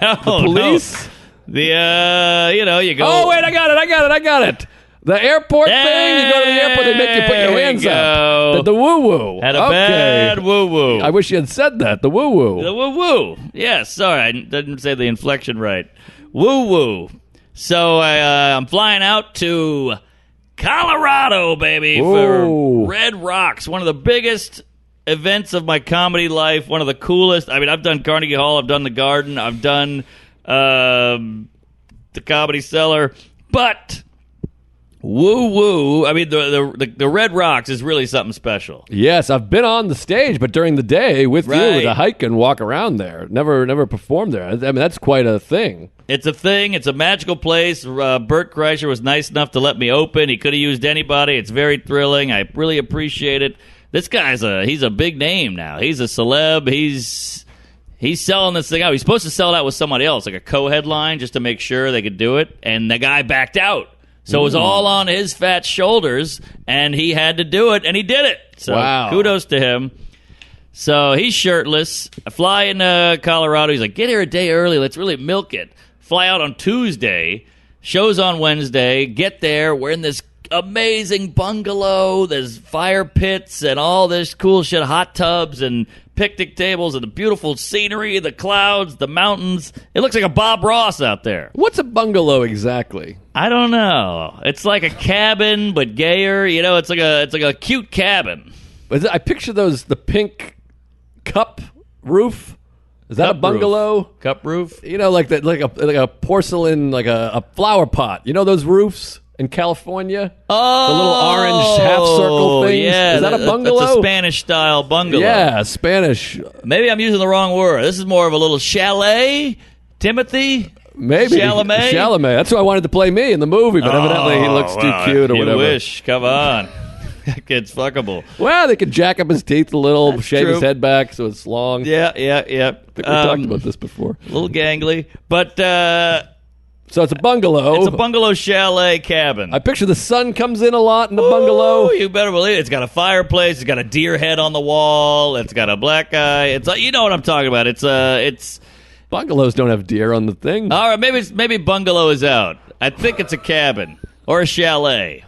No, Police? No. You go. Oh, wait, I got it. The airport thing? You go to the airport, they make you put your There you hands go. up. The woo-woo. Had a Okay. bad woo-woo. I wish you had said that. The woo-woo. The woo-woo. Yes, sorry, I didn't say the inflection right. Woo-woo. So I'm flying out to Colorado, baby, Ooh. for Red Rocks, one of the biggest events of my comedy life, one of the coolest. I mean, I've done Carnegie Hall, I've done the Garden, I've done the Comedy Cellar, but woo-woo, I mean, the Red Rocks is really something special. Yes, I've been on the stage, but during the day with Right. you to hike and walk around there. Never performed there. I mean, that's quite a thing. It's a thing. It's a magical place. Bert Kreischer was nice enough to let me open. He could have used anybody. It's very thrilling. I really appreciate it. This guy's he's a big name now. He's a celeb. He's selling this thing out. He's supposed to sell it out with somebody else, like a co-headline, just to make sure they could do it. And the guy backed out. So it was all on his fat shoulders, and he had to do it, and he did it. So Wow. kudos to him. So he's shirtless. I fly into Colorado. He's like, get here a day early. Let's really milk it. Fly out on Tuesday. Show's on Wednesday. Get there. We're in this amazing bungalow. There's fire pits and all this cool shit, hot tubs and picnic tables and the beautiful scenery, the clouds, the mountains. It looks like a Bob Ross out there. What's a bungalow exactly? I don't know. It's like a cabin, but gayer. You know, it's like a cute cabin. I picture the pink cup roof. Is that a Cup bungalow? roof. Cup roof. You know, like a porcelain, like a flower pot. You know those roofs in California? Oh, The little orange half-circle things? Yeah, Is that a bungalow? That's a Spanish-style bungalow. Yeah, Spanish. Maybe I'm using the wrong word. This is more of a little chalet, Timothy. Maybe. Chalamet? Chalamet. That's who I wanted to play me in the movie, but evidently he looks too cute or you whatever. wish. Come on. That kid's fuckable. Well, they could jack up his teeth a little, That's shave his true. head back so it's long. Yeah. I think we talked about this before. A little gangly. But So it's a bungalow. it's a bungalow chalet cabin. I picture the sun comes in a lot in the bungalow. Ooh, you better believe it. It's got a fireplace. It's got a deer head on the wall. It's got a black guy. It's you know what I'm talking about. It's Bungalows don't have deer on the thing. all right. Maybe bungalow is out. I think it's a cabin. or a chalet?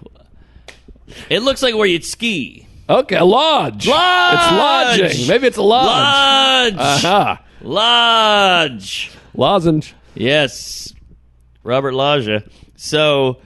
It looks like where you'd ski. Okay, a lodge. Lodge! It's lodging. Maybe it's a lodge. Lodge! Aha. Lodge! Lozenge. Yes. Robert Lodge. So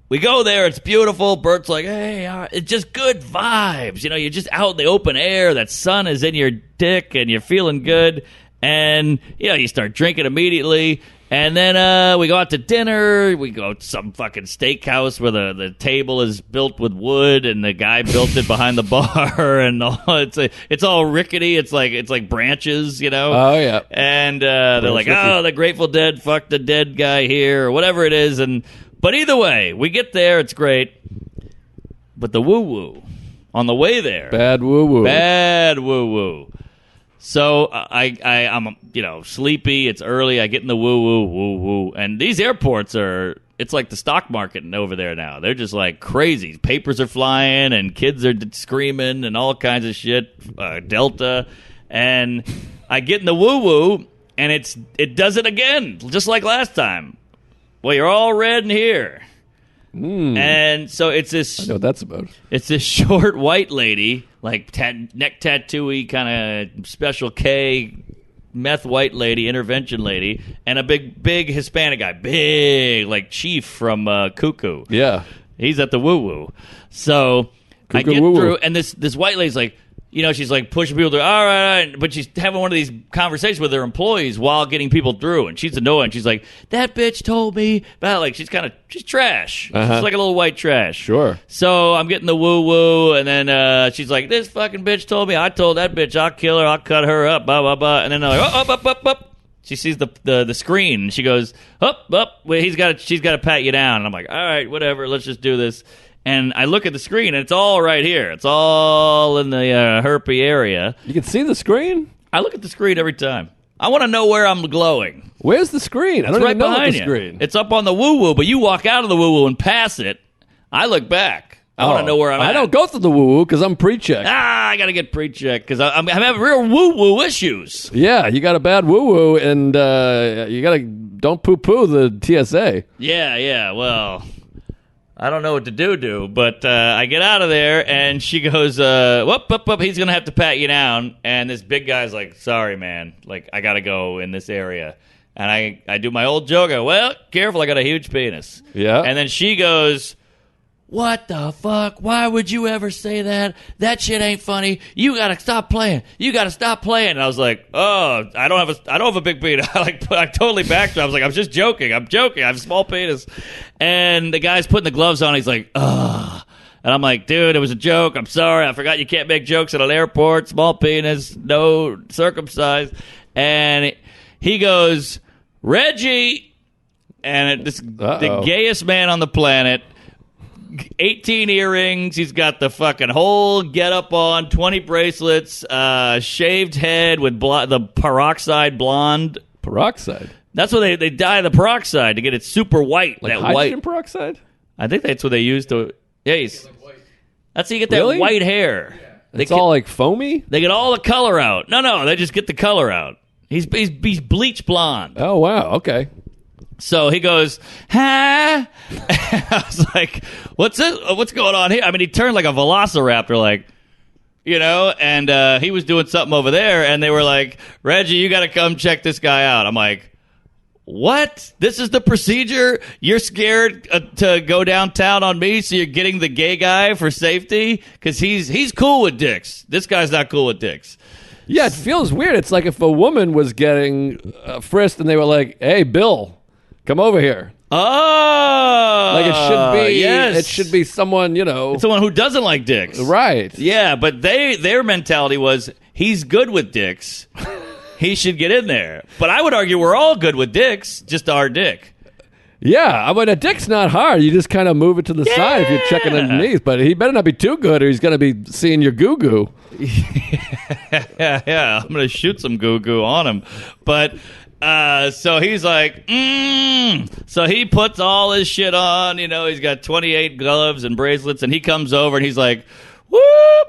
we go there. It's beautiful. Bert's like, hey, it's just good vibes. You know, you're just out in the open air. That sun is in your dick, and you're feeling good. And, you know, you start drinking immediately. And then we go out to dinner. We go to some fucking steakhouse where the table is built with wood, and the guy built it behind the bar, and it's all rickety. It's like branches, you know. Oh yeah. And they're like, oh, the Grateful Dead fucked the dead guy here, or whatever it is. But either way, we get there. It's great. But the woo woo on the way there, Bad woo woo. bad woo woo. So I'm sleepy. It's early. I get in the woo woo, and these airports it's like the stock market over there now. They're just like crazy. Papers are flying, and kids are screaming, and all kinds of shit. Delta, and I get in the woo woo, and it does it again, just like last time. Well, you're all red in here. And so it's this. I know what that's about. It's this short white lady, like neck tattooey, kind of Special K, meth white lady, intervention lady, and a big Hispanic guy, big like Chief from Cuckoo. Yeah. He's at the woo woo. So I Cuckoo get woo-woo. through, and this white lady's like, you know, she's like pushing people through. All right, but she's having one of these conversations with her employees while getting people through, and she's annoying. She's like, that bitch told me about, like, she's trash. Uh-huh. She's like a little white trash. Sure. So I'm getting the woo woo, and then she's like, this fucking bitch told me. I told that bitch I'll kill her. I'll cut her up. Blah blah blah. And then they're like, up. She sees the screen, and she goes, up. Well, she's got to pat you down. And I'm like, all right, whatever. Let's just do this. And I look at the screen, and it's all right here. It's all in the herpy area. You can see the screen? I look at the screen every time. I want to know where I'm glowing. Where's the screen? I don't It's right even know behind the you. screen. It's up on the woo-woo, but you walk out of the woo-woo and pass it. I look back. I want to know where I'm at. I don't go through the woo-woo because I'm pre-checked. I got to get pre-checked because I'm having real woo-woo issues. Yeah, you got a bad woo-woo, and you got to don't poo-poo the TSA. Yeah, well, I don't know what to do, but I get out of there, and she goes, whoop, he's going to have to pat you down. And this big guy's like, sorry, man. Like, I got to go in this area. And I do my old joke. I go, well, careful, I got a huge penis. Yeah. And then she goes, what the fuck? Why would you ever say that? That shit ain't funny. You gotta stop playing. And I was like, oh, I don't have a big penis. I totally backed her. I was like, I'm just joking. I'm joking. I have a small penis. And the guy's putting the gloves on. He's like, ugh. And I'm like, dude, it was a joke. I'm sorry. I forgot you can't make jokes at an airport. Small penis, no circumcised. And he goes, Reggie, and the gayest man on the planet. 18 earrings. He's got the fucking whole getup on, 20 bracelets, shaved head with the peroxide blonde. Peroxide? That's what they dye the peroxide to get it super white. Like that hydrogen white. peroxide? I think that's what they use to. Yeah, that's how you get that Really? white hair. It's all like foamy? They get all the color out. No, they just get the color out. He's bleach blonde. Oh, wow. Okay. So he goes, huh? I was like, what's this? What's going on here? I mean, he turned like a velociraptor, like, you know, and he was doing something over there, and they were like, Reggie, you got to come check this guy out. I'm like, what? This is the procedure? You're scared to go downtown on me, so you're getting the gay guy for safety? Because he's cool with dicks. This guy's not cool with dicks. Yeah, it feels weird. It's like if a woman was getting frisked and they were like, hey, Bill, come over here. Oh, Like yes. it should be someone, you know. Someone who doesn't like dicks. Right. Yeah, but their mentality was he's good with dicks. He should get in there. But I would argue we're all good with dicks, just our dick. Yeah, I mean, a dick's not hard. You just kind of move it to the side if you're checking underneath. But he better not be too good or he's going to be seeing your goo-goo. Yeah, I'm going to shoot some goo-goo on him. But so he's like, So he puts all his shit on. You know, he's got 28 gloves and bracelets. And he comes over and he's like, woo,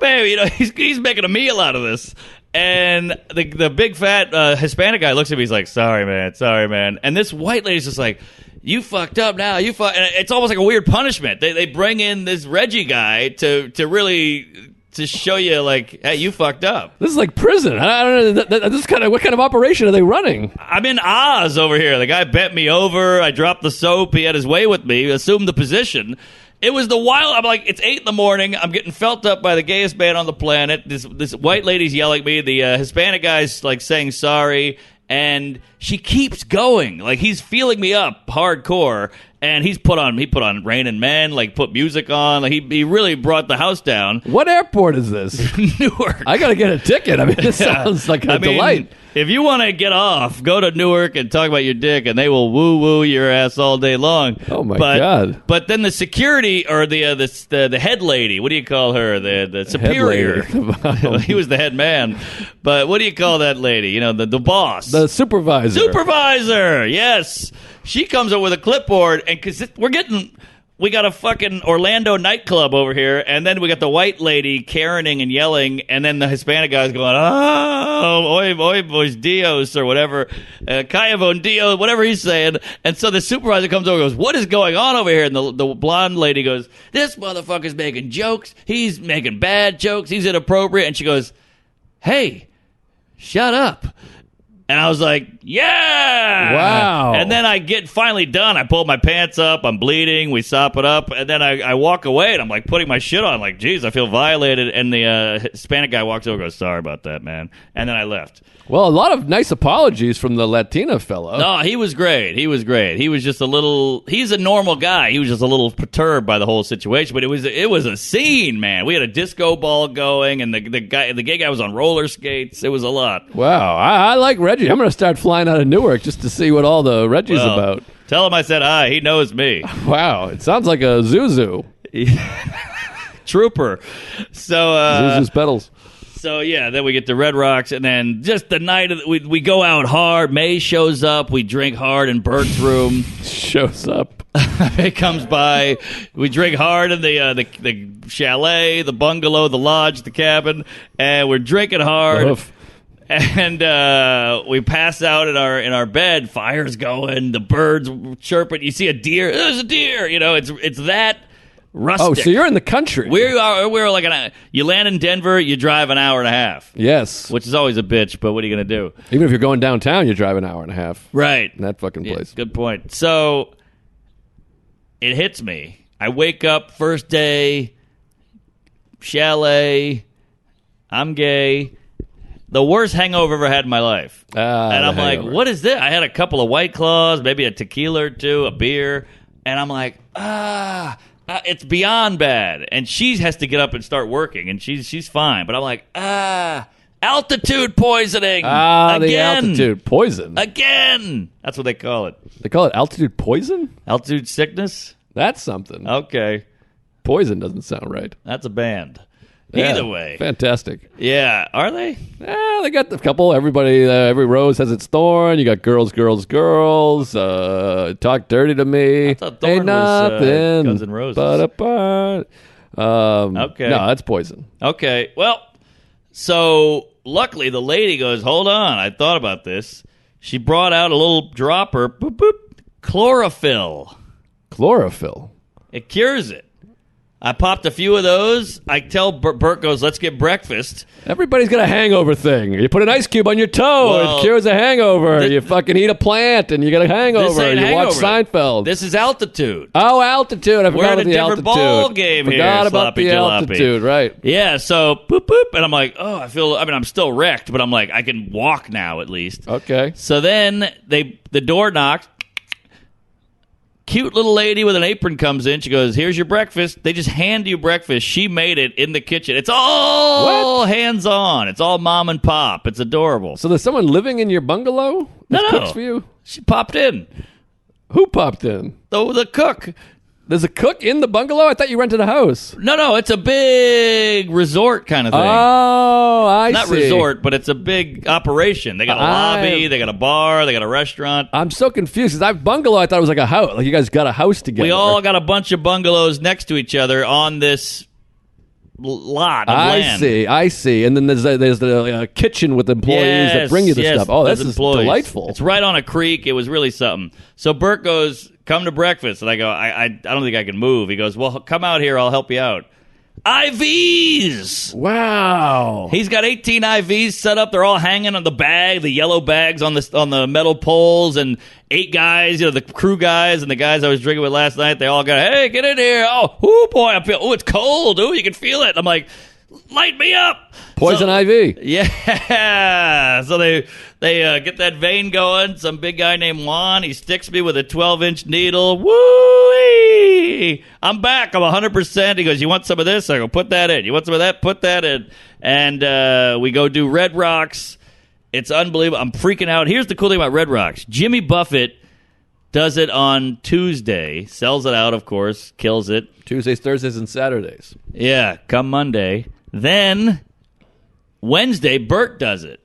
baby. You know, he's making a meal out of this. And the big fat Hispanic guy looks at me. He's like, sorry, man. And this white lady's just like, you fucked up now. And it's almost like a weird punishment. They bring in this Reggie guy to really to show you like, hey, you fucked up. This is like prison. I don't know. This what kind of operation are they running? I'm in Oz over here. The guy bent me over. I dropped the soap. He had his way with me. Assumed the position. It was the wild. I'm like, it's 8 a.m. I'm getting felt up by the gayest man on the planet. This white lady's yelling at me. The Hispanic guy's like saying sorry, and she keeps going. Like he's feeling me up hardcore, and he put on Rain Men, like put music on. Like he really brought the house down. What airport is this? Newark. I gotta get a ticket. I mean, this sounds like a delight. If you want to get off, go to Newark and talk about your dick, and they will woo your ass all day long. Oh my God! But then the security or the head lady, what do you call her? The superior. He was the head man, but what do you call that lady? You know, the boss, the supervisor. Supervisor, yes. She comes up with a clipboard, and because we got a fucking Orlando nightclub over here, and then we got the white lady Karening and yelling, and then the Hispanic guy's going, oh, oy boys Dios, or whatever, Kaya von Dios, whatever he's saying. And so the supervisor comes over and goes, what is going on over here? And the blonde lady goes, this motherfucker's making jokes. He's making bad jokes. He's inappropriate. And she goes, hey, shut up. And I was like, yeah! Wow. And then I get finally done. I pull my pants up. I'm bleeding. We sop it up. And then I walk away, and I'm like putting my shit on. Like, geez, I feel violated. And the Hispanic guy walks over and goes, sorry about that, man. And then I left. Well, a lot of nice apologies from the Latina fellow. No, he was great. He was just a little... He's a normal guy. He was just a little perturbed by the whole situation. But it was a scene, man. We had a disco ball going, and the gay guy was on roller skates. It was a lot. Wow. I like Reggie. I'm going to start flying out of Newark just to see what all the Reggie's about. Tell him I said hi. He knows me. Wow. It sounds like a Zuzu. Trooper. So Zuzu's pedals. So yeah, then we get to Red Rocks, and then just the night we go out hard. May shows up. We drink hard in Bert's room. Shows up. May comes by. We drink hard in the chalet, the bungalow, the lodge, the cabin, and we're drinking hard. Oof. And we pass out in our bed. Fire's going. The birds chirping. You see a deer. There's a deer. You know, it's that. Rustic. Oh, so you're in the country. We're like you land in Denver, you drive an hour and a half. Yes. Which is always a bitch, but what are you going to do? Even if you're going downtown, you drive an hour and a half. Right. In that fucking place. Yeah, good point. So it hits me. I wake up, first day, chalet, I'm gay. The worst hangover I've ever had in my life. And I'm like, what is this? I had a couple of White Claws, maybe a tequila or two, a beer, and I'm like, it's beyond bad. And she has to get up and start working, and she's fine. But I'm like, altitude poisoning. Again. The altitude poison. Again. That's what they call it. They call it altitude poison? Altitude sickness? That's something. Okay. Poison doesn't sound right. That's a band. Yeah, Either way. Fantastic. Yeah. Are they? They got the couple. Everybody, every rose has its thorn. You got girls. Talk dirty to me. I thought Thorn Ain't was nothing Guns N' Roses. but apart. Okay. No, that's poison. Okay. Well, so luckily the lady goes, hold on. I thought about this. She brought out a little dropper. Boop, boop. Chlorophyll. Chlorophyll. It cures it. I popped a few of those. I tell Bert goes, let's get breakfast. Everybody's got a hangover thing. You put an ice cube on your toe, Well, it cures a hangover. You fucking eat a plant, and you get a hangover. ain't You hangover. watch Seinfeld. This is altitude. Oh, altitude. I We're forgot in a about the different altitude. ball game here, Forgot about Sloppy the Jalopy. altitude, right. Yeah, so boop, boop. And I'm like, I'm still wrecked, but I'm like, I can walk now at least. Okay. So then the door knocks. Cute little lady with an apron comes in. She goes, here's your breakfast. They just hand you breakfast. She made it in the kitchen. It's all hands-on. It's all mom and pop. It's adorable. So there's someone living in your bungalow that No. cooks for you? She popped in. Who popped in? The cook. There's a cook in the bungalow? I thought you rented a house. No, it's a big resort kind of thing. Oh, I Not see. resort, but it's a big operation. They got a lobby, they got a bar, they got a restaurant. I'm so confused because bungalow, I thought it was like a house. Like you guys got a house together. We all got a bunch of bungalows next to each other on this lot of land. I see. And then there's the kitchen with employees that bring you the stuff. Oh, this is employees. delightful. It's right on a creek. It was really something. So Bert goes, come to breakfast. And I go, I don't think I can move. He goes, well, come out here. I'll help you out. IVs. Wow. He's got 18 IVs set up. They're all hanging on the bag, the yellow bags on the metal poles, and 8 guys, the crew guys and the guys I was drinking with last night. They all go, hey, get in here. Oh, boy, it's cold. Oh, you can feel it. I'm like, light me up. Poison IV. Yeah. So they get that vein going. Some big guy named Juan, he sticks me with a 12-inch needle. Woo-wee. I'm back. I'm 100%. He goes, you want some of this? I go, put that in. You want some of that? Put that in. And we go do Red Rocks. It's unbelievable. I'm freaking out. Here's the cool thing about Red Rocks. Jimmy Buffett does it on Tuesday. Sells it out, of course. Kills it. Tuesdays, Thursdays, and Saturdays. Yeah, come Monday. Then Wednesday, Bert does it.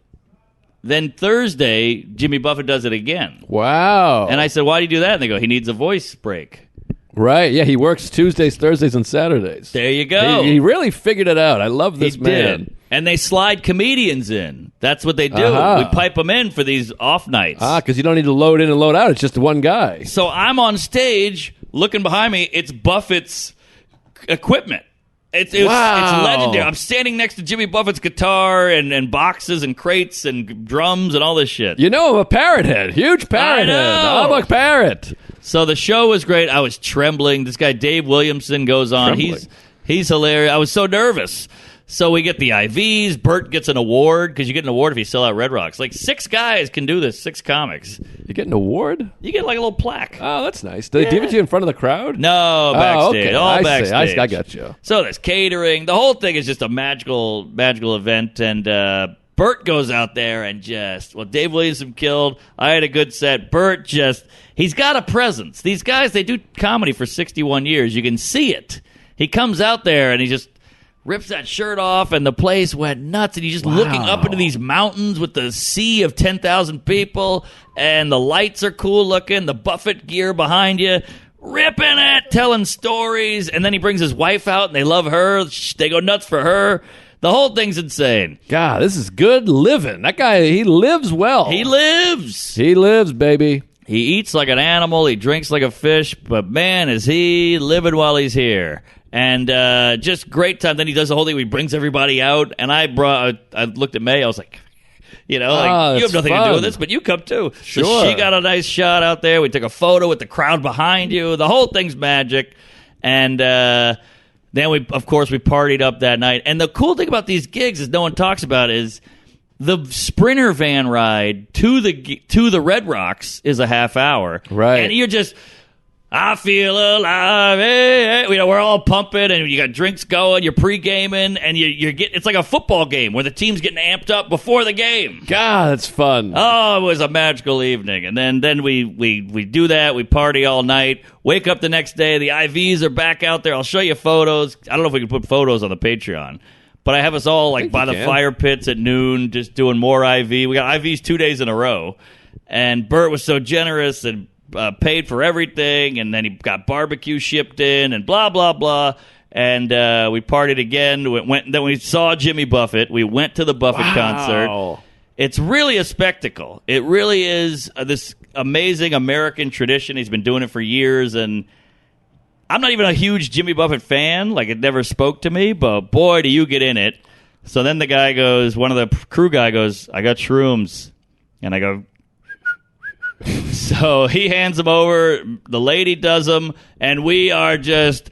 Then Thursday, Jimmy Buffett does it again. Wow. And I said, why do you do that? And they go, he needs a voice break. Right. Yeah, he works Tuesdays, Thursdays, and Saturdays. There you go. He really figured it out. I love this He man. did. And they slide comedians in. That's what they do. Uh-huh. We pipe them in for these off nights. Because you don't need to load in and load out. It's just one guy. So I'm on stage, looking behind me. It's Buffett's equipment. It's legendary. I'm standing next to Jimmy Buffett's guitar and boxes and crates and drums and all this shit. You know I'm a parrot head. Huge parrot I head. know. I'm a parrot. So the show was great. I was trembling. This guy Dave Williamson goes on. Trembling. He's hilarious. I was so nervous. So we get the IVs. Bert gets an award because you get an award if you sell out Red Rocks. Like 6 guys can do this. 6 comics. You get an award? You get like a little plaque. Oh, that's nice. Do they give it to you in front of the crowd? No, backstage. okay. All I see. backstage. I got you. So there's catering. The whole thing is just a magical event. And Bert goes out there and Dave Williamson killed. I had a good set. Bert he's got a presence. These guys, they do comedy for 61 years. You can see it. He comes out there and he just rips that shirt off, and the place went nuts. And he's just looking up into these mountains with the sea of 10,000 people, and the lights are cool looking, the Buffett gear behind you, ripping it, telling stories. And then he brings his wife out, and they love her. They go nuts for her. The whole thing's insane. God, this is good living. That guy, he lives well. He lives. He lives, baby. He eats like an animal. He drinks like a fish. But, man, is he living while he's here. And just great time. Then he does the whole thing. He brings everybody out. And I looked at May. I was like, you have it's nothing to do fun. with this, but you come too. Sure. So she got a nice shot out there. We took a photo with the crowd behind you. The whole thing's magic. And then we partied up that night. And the cool thing about these gigs is no one talks about is the Sprinter van ride to the Red Rocks is a half hour. Right. And you're just, I feel alive. Hey, hey. We're all pumping, and you got drinks going. You're pre-gaming, and you're getting. It's like a football game where the team's getting amped up before the game. God, that's fun. Oh, it was a magical evening. And then we do that. We party all night. Wake up the next day. The IVs are back out there. I'll show you photos. I don't know if we can put photos on the Patreon. But I have us all like by the fire pits at noon just doing more IV. We got IVs 2 days in a row. And Bert was so generous and paid for everything. And then he got barbecue shipped in and blah, blah, blah. And we partied again. Then we saw Jimmy Buffett. We went to the Buffett concert. It's really a spectacle. It really is this amazing American tradition. He's been doing it for years. And I'm not even a huge Jimmy Buffett fan. Like, it never spoke to me. But, boy, do you get in it. So then the guy goes, one of the crew guy goes, I got shrooms. And I go... So he hands them over. The lady does them. And we are just...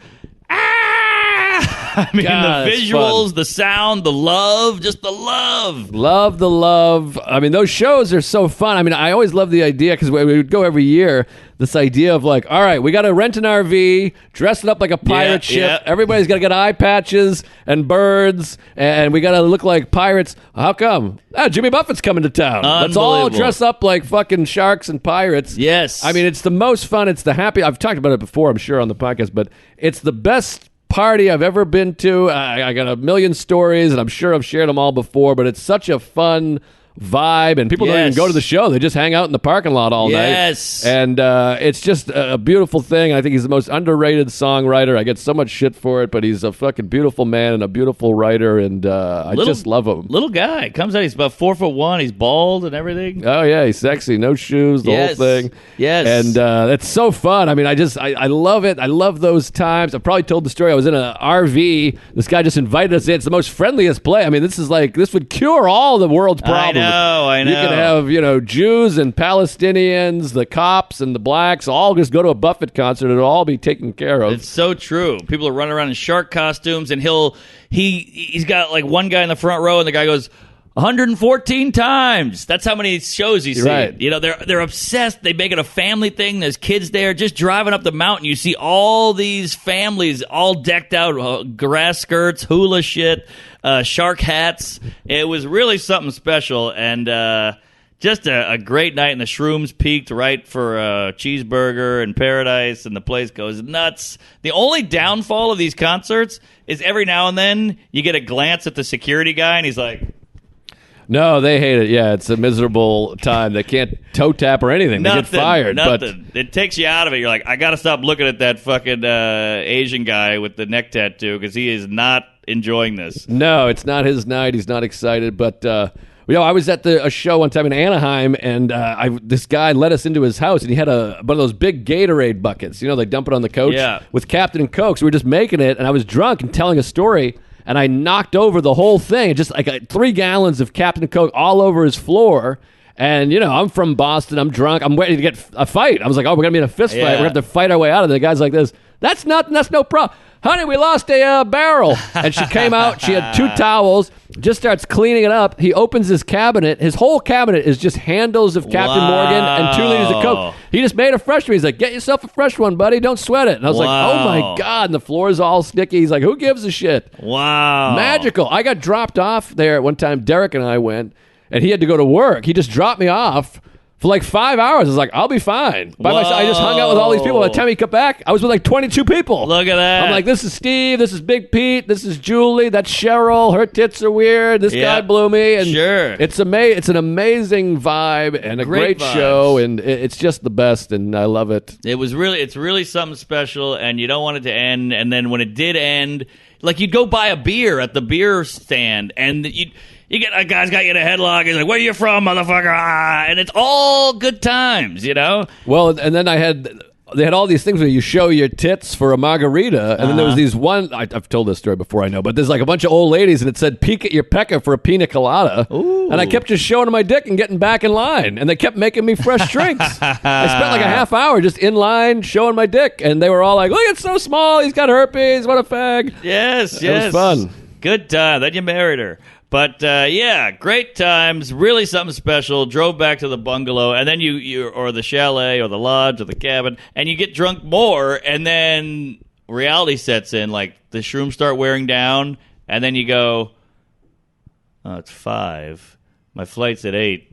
I mean, God, the visuals, the sound, the love, just the love. Love the love. I mean, those shows are so fun. I mean, I always love the idea because we would go every year. This idea of like, all right, we got to rent an RV, dress it up like a pirate ship. Yeah. Everybody's got to get eye patches and birds, and we got to look like pirates. How come? Jimmy Buffett's coming to town. Let's all Unbelievable. dress up like fucking sharks and pirates. Yes. I mean, it's the most fun. It's the happy. I've talked about it before, I'm sure, on the podcast, but it's the best party I've ever been to. I got a million stories, and I'm sure I've shared them all before, but it's such a fun, vibe, and people don't even Yes. go to the show. They just hang out in the parking lot all Yes. night. And it's just a beautiful thing. I think he's the most underrated songwriter. I get so much shit for it, but he's a fucking beautiful man and a beautiful writer, and I just love him. Little guy comes out. He's about 4'1". He's bald and everything. Oh yeah, he's sexy, no shoes, the Yes. whole thing. Yes. And it's so fun. I mean, I love it. I love those times. I've probably told the story. I was in an RV. This guy just invited us in. It's the most friendliest play. I mean, this would cure all the world's problems. I know. You could have, Jews and Palestinians, the cops and the blacks, all just go to a Buffett concert. It'll all be taken care of. It's so true. People are running around in shark costumes, and he's got like one guy in the front row, and the guy goes 114 times. That's how many shows he's seen. Right. They're obsessed. They make it a family thing. There's kids there. Just driving up the mountain, you see all these families all decked out, grass skirts, hula shit, shark hats. It was really something special, and just a great night. And the shrooms peaked right for a cheeseburger in paradise, and the place goes nuts. The only downfall of these concerts is every now and then you get a glance at the security guy, and he's like, No, they hate it. Yeah, it's a miserable time. They can't toe tap or anything. They get fired. Nothing. It takes you out of it. You're like, I got to stop looking at that fucking Asian guy with the neck tattoo because he is not enjoying this. But no, it's not his night. He's not excited. But I was at a show one time in Anaheim, and this guy let us into his house, and he had one of those big Gatorade buckets. They dump it on the couch with Captain and Coke. So we were just making it, and I was drunk and telling a story. And I knocked over the whole thing, just like 3 gallons of Captain Coke all over his floor. And, I'm from Boston. I'm drunk. I'm ready to get a fight. I was like, we're going to be in a fist fight. We're going to have to fight our way out of it. The guy's like this. That's nothing. That's no problem. Honey, we lost a barrel. And she came out. She had 2 towels. Just starts cleaning it up. He opens his cabinet. His whole cabinet is just handles of Captain Morgan and 2 liters of Coke. He just made a fresh one. He's like, get yourself a fresh one, buddy. Don't sweat it. And I was like, oh, my God. And the floor is all sticky. He's like, who gives a shit? Wow. Magical. I got dropped off there one time. Derek and I went, and he had to go to work. He just dropped me off for like 5 hours. I was like, I'll be fine. By myself. I just hung out with all these people. By the time he got back, I was with like 22 people. Look at that. I'm like, this is Steve. This is Big Pete. This is Julie. That's Cheryl. Her tits are weird. This guy blew me. And sure. It's an amazing vibe and a great show, and it's just the best, and I love it. It's really something special, and you don't want it to end. And then when it did end, like you'd go buy a beer at the beer stand, and you get a guy's got you in a headlock. He's like, "Where you from, motherfucker?" And it's all good times, Well, and then they had all these things where you show your tits for a margarita, and then there was these I've told this story before, I know, but there's like a bunch of old ladies, and it said peek at your pecker for a pina colada. Ooh. And I kept just showing them my dick and getting back in line, and they kept making me fresh drinks. I spent like a half hour just in line showing my dick, and they were all like, look, it's so small, he's got herpes, what a fag. Yes. It was fun. Good time. Then you married her. But, great times, really something special. Drove back to the bungalow, and then or the chalet, or the lodge, or the cabin, and you get drunk more, and then reality sets in, like the shrooms start wearing down, and then you go, oh, it's 5. My flight's at 8.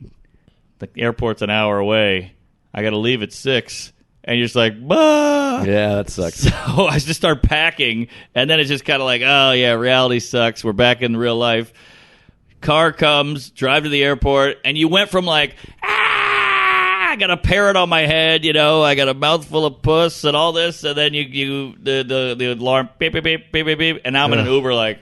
The airport's an hour away. I got to leave at 6. And you're just like, bah! Yeah, that sucks. So I just start packing, and then it's just kind of like, oh, yeah, reality sucks. We're back in real life. Car comes, drive to the airport, and you went from like, I got a parrot on my head, I got a mouthful of puss and all this, and then the alarm, beep, beep, beep, beep, beep, beep, and now I'm in an Uber like,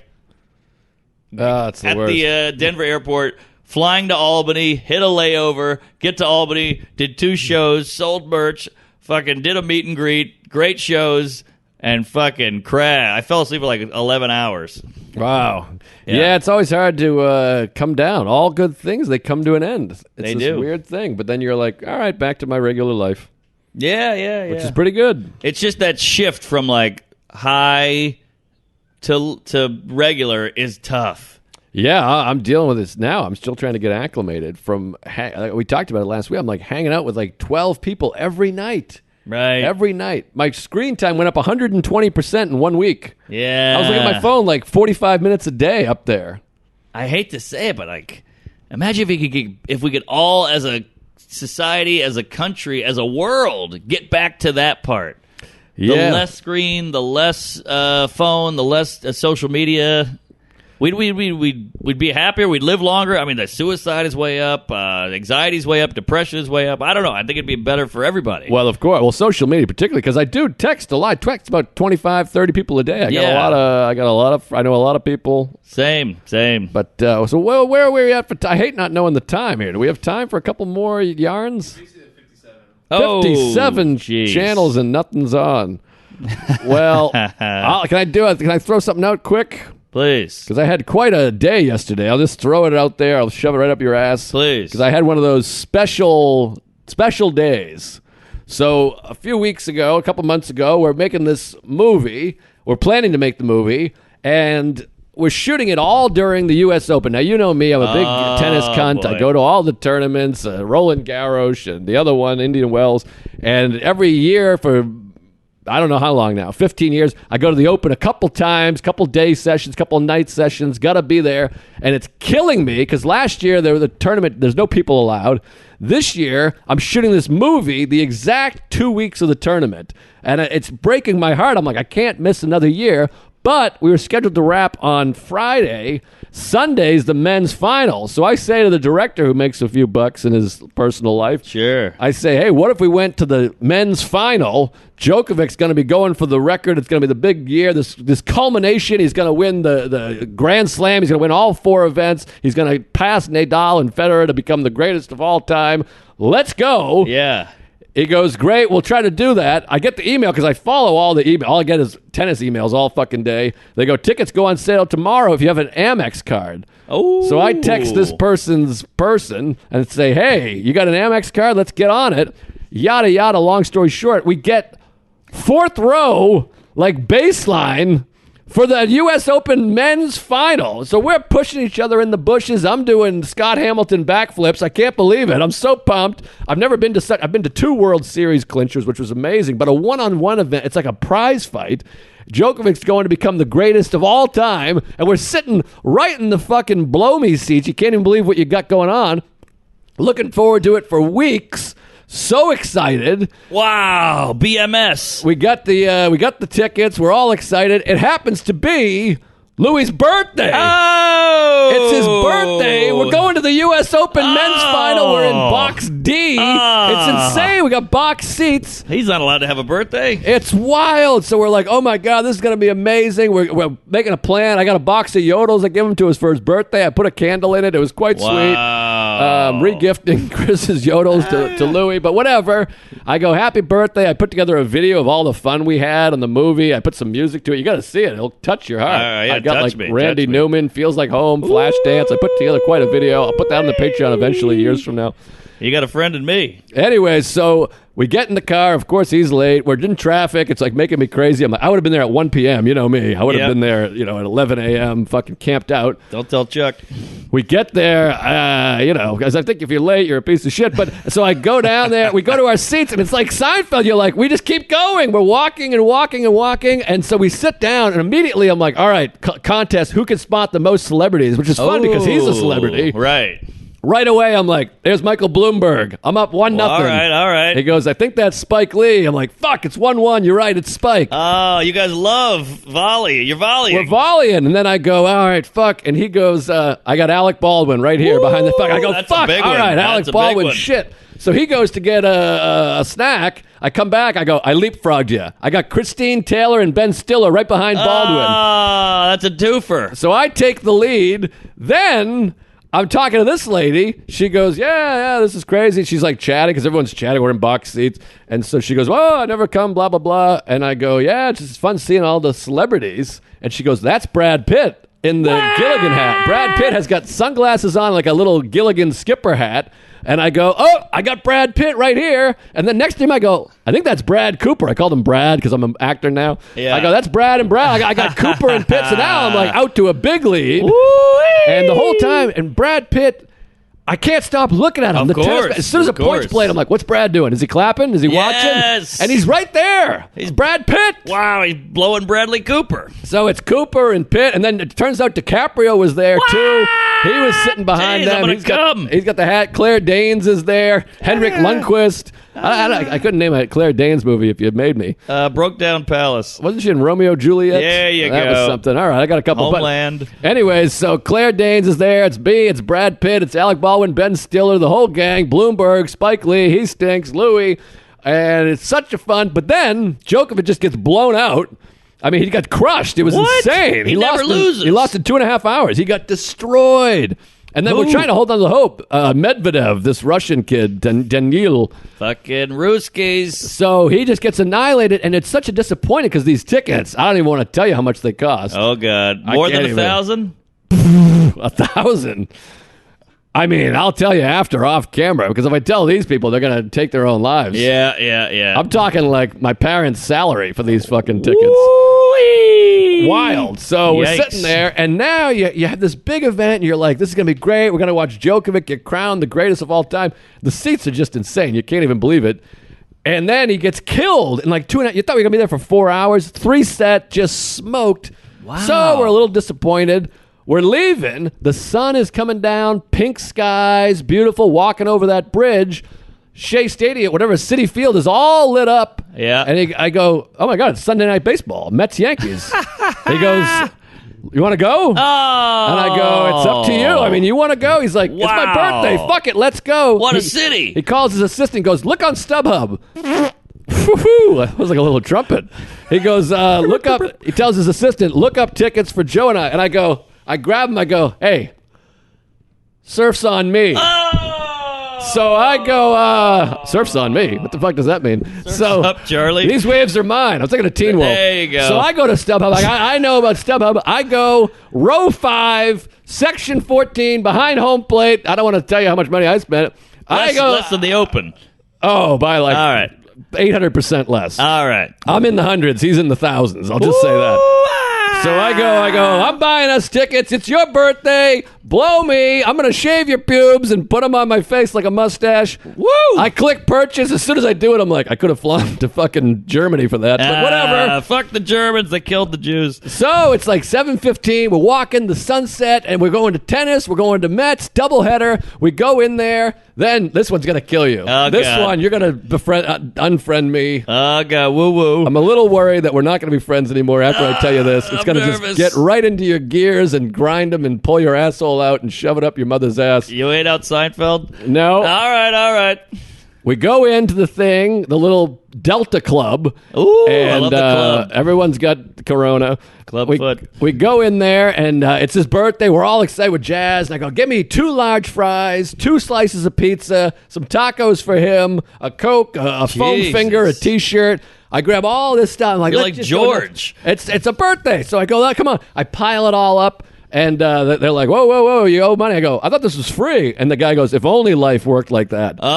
it's the at worst. the Denver airport, flying to Albany, hit a layover, get to Albany, did 2 shows, sold merch, fucking did a meet and greet, great shows, and fucking crash. I fell asleep for like 11 hours. Wow. Yeah. Yeah, it's always hard to come down. All good things, they come to an end. It's They this do. weird thing. But then you're like, all right, back to my regular life, Yeah. which is pretty good. It's just that shift from like high to regular is tough. Yeah, I'm dealing with this now. I'm still trying to get acclimated from, we talked about it last week. I'm like hanging out with like 12 people every night. Right. Every night. My screen time went up 120% in 1 week. Yeah. I was looking at my phone like 45 minutes a day up there. I hate to say it, but like, imagine if we could all, as a society, as a country, as a world, get back to that part. Yeah. The less screen, the less phone, the less social media. We'd be happier. We'd live longer. I mean, the suicide is way up. Anxiety's way up. Depression is way up. I don't know. I think it'd be better for everybody. Well, of course. Well, social media particularly, because I do text a lot. I text about 25, 30 people a day. I know a lot of people. Same. But so where are we at for I hate not knowing the time here. Do we have time for a couple more yarns? 57 geez. channels and nothing's on. Well, can I throw something out quick? Please. Because I had quite a day yesterday. I'll just throw it out there. I'll shove it right up your ass. Please. Because I had one of those special days. So a couple months ago, we're making this movie. We're planning to make the movie. And we're shooting it all during the U.S. Open. Now, you know me. I'm a big tennis cunt. Boy. I go to all the tournaments, Roland Garros and the other one, Indian Wells. And every year for I don't know how long now, 15 years. I go to the Open a couple times, couple day sessions, couple night sessions, got to be there. And it's killing me because last year there was a tournament, there's no people allowed. This year, I'm shooting this movie the exact 2 weeks of the tournament. And it's breaking my heart. I'm like, I can't miss another year. But we were scheduled to wrap on Friday. Sunday's the men's final. So I say to the director who makes a few bucks in his personal life, Sure. I say, hey, what if we went to the men's final? Djokovic's going to be going for the record. It's going to be the big year, this culmination. He's going to win the Grand Slam. He's going to win all 4 events. He's going to pass Nadal and Federer to become the greatest of all time. Let's go. Yeah. He goes, great, we'll try to do that. I get the email because I follow all the email. All I get is tennis emails all fucking day. They go, tickets go on sale tomorrow if you have an Amex card. Oh. So I text this person's person and say, hey, you got an Amex card? Let's get on it. Yada, yada, long story short, we get 4th row, like baseline, for the U.S. Open men's final. So we're pushing each other in the bushes. I'm doing Scott Hamilton backflips. I can't believe it. I'm so pumped. I've been to 2 World Series clinchers, which was amazing, but a one-on-one event, it's like a prize fight. Djokovic's going to become the greatest of all time, and we're sitting right in the fucking blow-me seats. You can't even believe what you got going on. Looking forward to it for weeks. So excited. Wow, BMS. We got the tickets. We're all excited. It happens to be Louis' birthday. Oh! It's his birthday. We're going to the U.S. Open men's final. We're in Box D. It's insane. We got box seats. He's not allowed to have a birthday. It's wild. So we're like, oh my God, this is going to be amazing. We're making a plan. I got a box of Yodels. I gave him to us for his birthday. I put a candle in it. It was quite sweet. Regifting Chris's Yodels to Louis, but whatever. I go, happy birthday. I put together a video of all the fun we had on the movie. I put some music to it. You got to see it. It'll touch your heart. Yeah, I got touch like me, Randy touch me. Newman, Feels Like Home, Flashdance. I put together quite a video. I'll put that on the Patreon eventually, years from now. You got a friend in me. Anyways, so we get in the car. Of course, he's late. We're in traffic. It's like making me crazy. I'm like, I would have been there at 1 p.m. You know me. I would have been there, at 11 a.m. fucking camped out. Don't tell Chuck. We get there, because I think if you're late, you're a piece of shit. But so I go down there. We go to our seats, and it's like Seinfeld. You're like, we just keep going. We're walking and walking and walking. And so we sit down, and immediately I'm like, all right, contest, who can spot the most celebrities, which is fun because he's a celebrity. Right. Right away, I'm like, there's Michael Bloomberg. I'm up 1-0. All right. He goes, I think that's Spike Lee. I'm like, fuck, it's 1-1. You're right, it's Spike. Oh, you guys love volley. You're volleying. We're volleying. And then I go, all right, fuck. And he goes, I got Alec Baldwin right here behind the fuck. I go, that's a fuck, big all one. right, That's Alec a big Baldwin, one. shit. So he goes to get a snack. I come back. I go, I leapfrogged you. I got Christine Taylor and Ben Stiller right behind Baldwin. Oh, that's a twofer. So I take the lead. Then I'm talking to this lady. She goes, yeah, this is crazy. She's like chatting because everyone's chatting. We're in box seats. And so she goes, I never come, blah, blah, blah. And I go, yeah, it's just fun seeing all the celebrities. And she goes, that's Brad Pitt in the Gilligan hat. Brad Pitt has got sunglasses on like a little Gilligan skipper hat. And I go, I got Brad Pitt right here. And then next to him I go, I think that's Brad Cooper. I called him Brad because I'm an actor now. Yeah. I go, that's Brad and Brad. I got Cooper and Pitt. So now I'm like out to a big lead. Woo-wee. And the whole time, and Brad Pitt, I can't stop looking at him. Of course, as soon as a of point's course. played, I'm like, what's Brad doing? Is he clapping? Is he Yes. watching? And he's right there. He's Brad Pitt. Wow, he's blowing Bradley Cooper. So it's Cooper and Pitt, and then it turns out DiCaprio was there too. He was sitting behind Jeez, I'm them. gonna He's come. got the hat. Claire Danes is there. Henrik Lundqvist. I couldn't name a Claire Danes movie if you had made me. Broke Down Palace. Wasn't she in Romeo and Juliet? There you that go. was something. All right, I got a couple. Homeland. Anyways, so Claire Danes is there. It's B. It's Brad Pitt. It's Alec Baldwin, Ben Stiller, the whole gang. Bloomberg, Spike Lee, he stinks, Louis, and it's such a fun. But then Djokovic just gets blown out. I mean, he got crushed. It was What? insane. He never loses. He lost in 2.5 hours. He got destroyed. And then we're trying to hold on to hope. Medvedev, this Russian kid, Daniil. Fucking Ruskies. So he just gets annihilated, and it's such a disappointment because these tickets, I don't even want to tell you how much they cost. Oh, God. I More can't than even. 1,000? 1,000. I mean, I'll tell you after off camera, because if I tell these people, they're going to take their own lives. Yeah. I'm talking like my parents' salary for these fucking tickets. Woo-wee. Wild. So we're Yikes. sitting there, and now you have this big event, and you're like, this is going to be great. We're going to watch Djokovic get crowned the greatest of all time. The seats are just insane. You can't even believe it. And then he gets killed in like 2.5. You thought we were going to be there for 4 hours. 3 set, just smoked. Wow. So we're a little disappointed. We're leaving. The sun is coming down. Pink skies, beautiful, walking over that bridge. Shea Stadium, whatever, City Field is all lit up. Yeah. And I go, oh my God, it's Sunday Night Baseball. Mets Yankees. He goes, you want to go? Oh. And I go, it's up to you. I mean, you want to go? He's like, it's my Wow. birthday. Fuck it, let's go. What a He city. calls his assistant, goes, look on StubHub. Woo-hoo. That was like a little trumpet. He goes, look up. He tells his assistant, look up tickets for Joe and I. And I grab him. I go, hey, surf's on me. Oh. So I go, surf's on me. What the fuck does that mean? So up, Charlie. these waves are mine. I was thinking of Teen Wolf. There you go. So I go to StubHub. I know about StubHub. I go row 5, section 14, behind home plate. I don't want to tell you how much money I spent. I go less than the open. by like All right. 800% less. All right. I'm in the hundreds. He's in the thousands. I'll just say that. So I go, I'm buying us tickets. It's your birthday. Blow me. I'm going to shave your pubes and put them on my face like a mustache. Woo! I click purchase. As soon as I do it, I'm like, I could have flown to fucking Germany for that, but whatever. Fuck the Germans. They killed the Jews. So it's like 7:15. We're walking the sunset, and we're going to tennis. We're going to Mets doubleheader. We go in there. Then this one's gonna kill you. Oh, this God. one, you're gonna unfriend me. Oh, God. Woo-woo. I'm a little worried that we're not going to be friends anymore after I tell you this. It's I'm going to nervous. just get right into your gears and grind them and pull your asshole out and shove it up your mother's ass. You ate out Seinfeld? No. All right. We go into the thing, the little Delta Club. Ooh, and, I love the club. Everyone's got Corona. Club we, foot. We go in there, and it's his birthday. We're all excited with Jazz. And I go, give me 2 large fries, 2 slices of pizza, some tacos for him, a Coke, a foam Jesus. finger, a T-shirt. I grab all this stuff. I'm like, You're let's like just go George. nuts. It's a birthday. So I go, come on. I pile it all up. And they're like, whoa, you owe money. I go, I thought this was free. And the guy goes, if only life worked like that. Oh,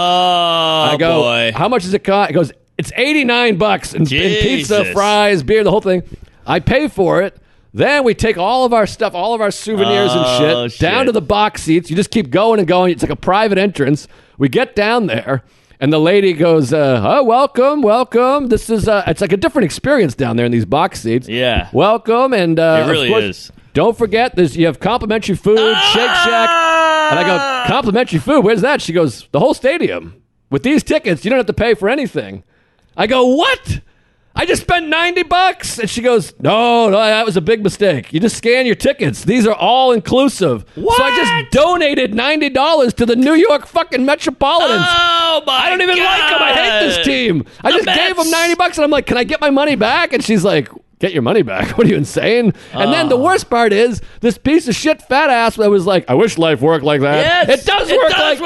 I go, boy. how much does it cost? He goes, it's $89 in pizza, Jesus. fries, beer, the whole thing. I pay for it. Then we take all of our stuff, all of our souvenirs Oh, and shit, down to the box seats. You just keep going and going. It's like a private entrance. We get down there, and the lady goes, oh, welcome. This is, it's like a different experience down there in these box seats. Yeah. Welcome. And It really of course, is. don't forget, you have complimentary food, Shake Shack. And I go, complimentary food? Where's that? She goes, the whole stadium. With these tickets, you don't have to pay for anything. I go, what? I just spent $90. And she goes, no, that was a big mistake. You just scan your tickets. These are all inclusive. What? So I just donated $90 to the New York fucking Metropolitans. Oh, my I don't even like them. I hate this team. I The just gave them Mets. $90 and I'm like, can I get my money back? And she's like, get your money back. What are you, insane? And then the worst part is this piece of shit fat ass that was like, I wish life worked like that. Yes, it does work like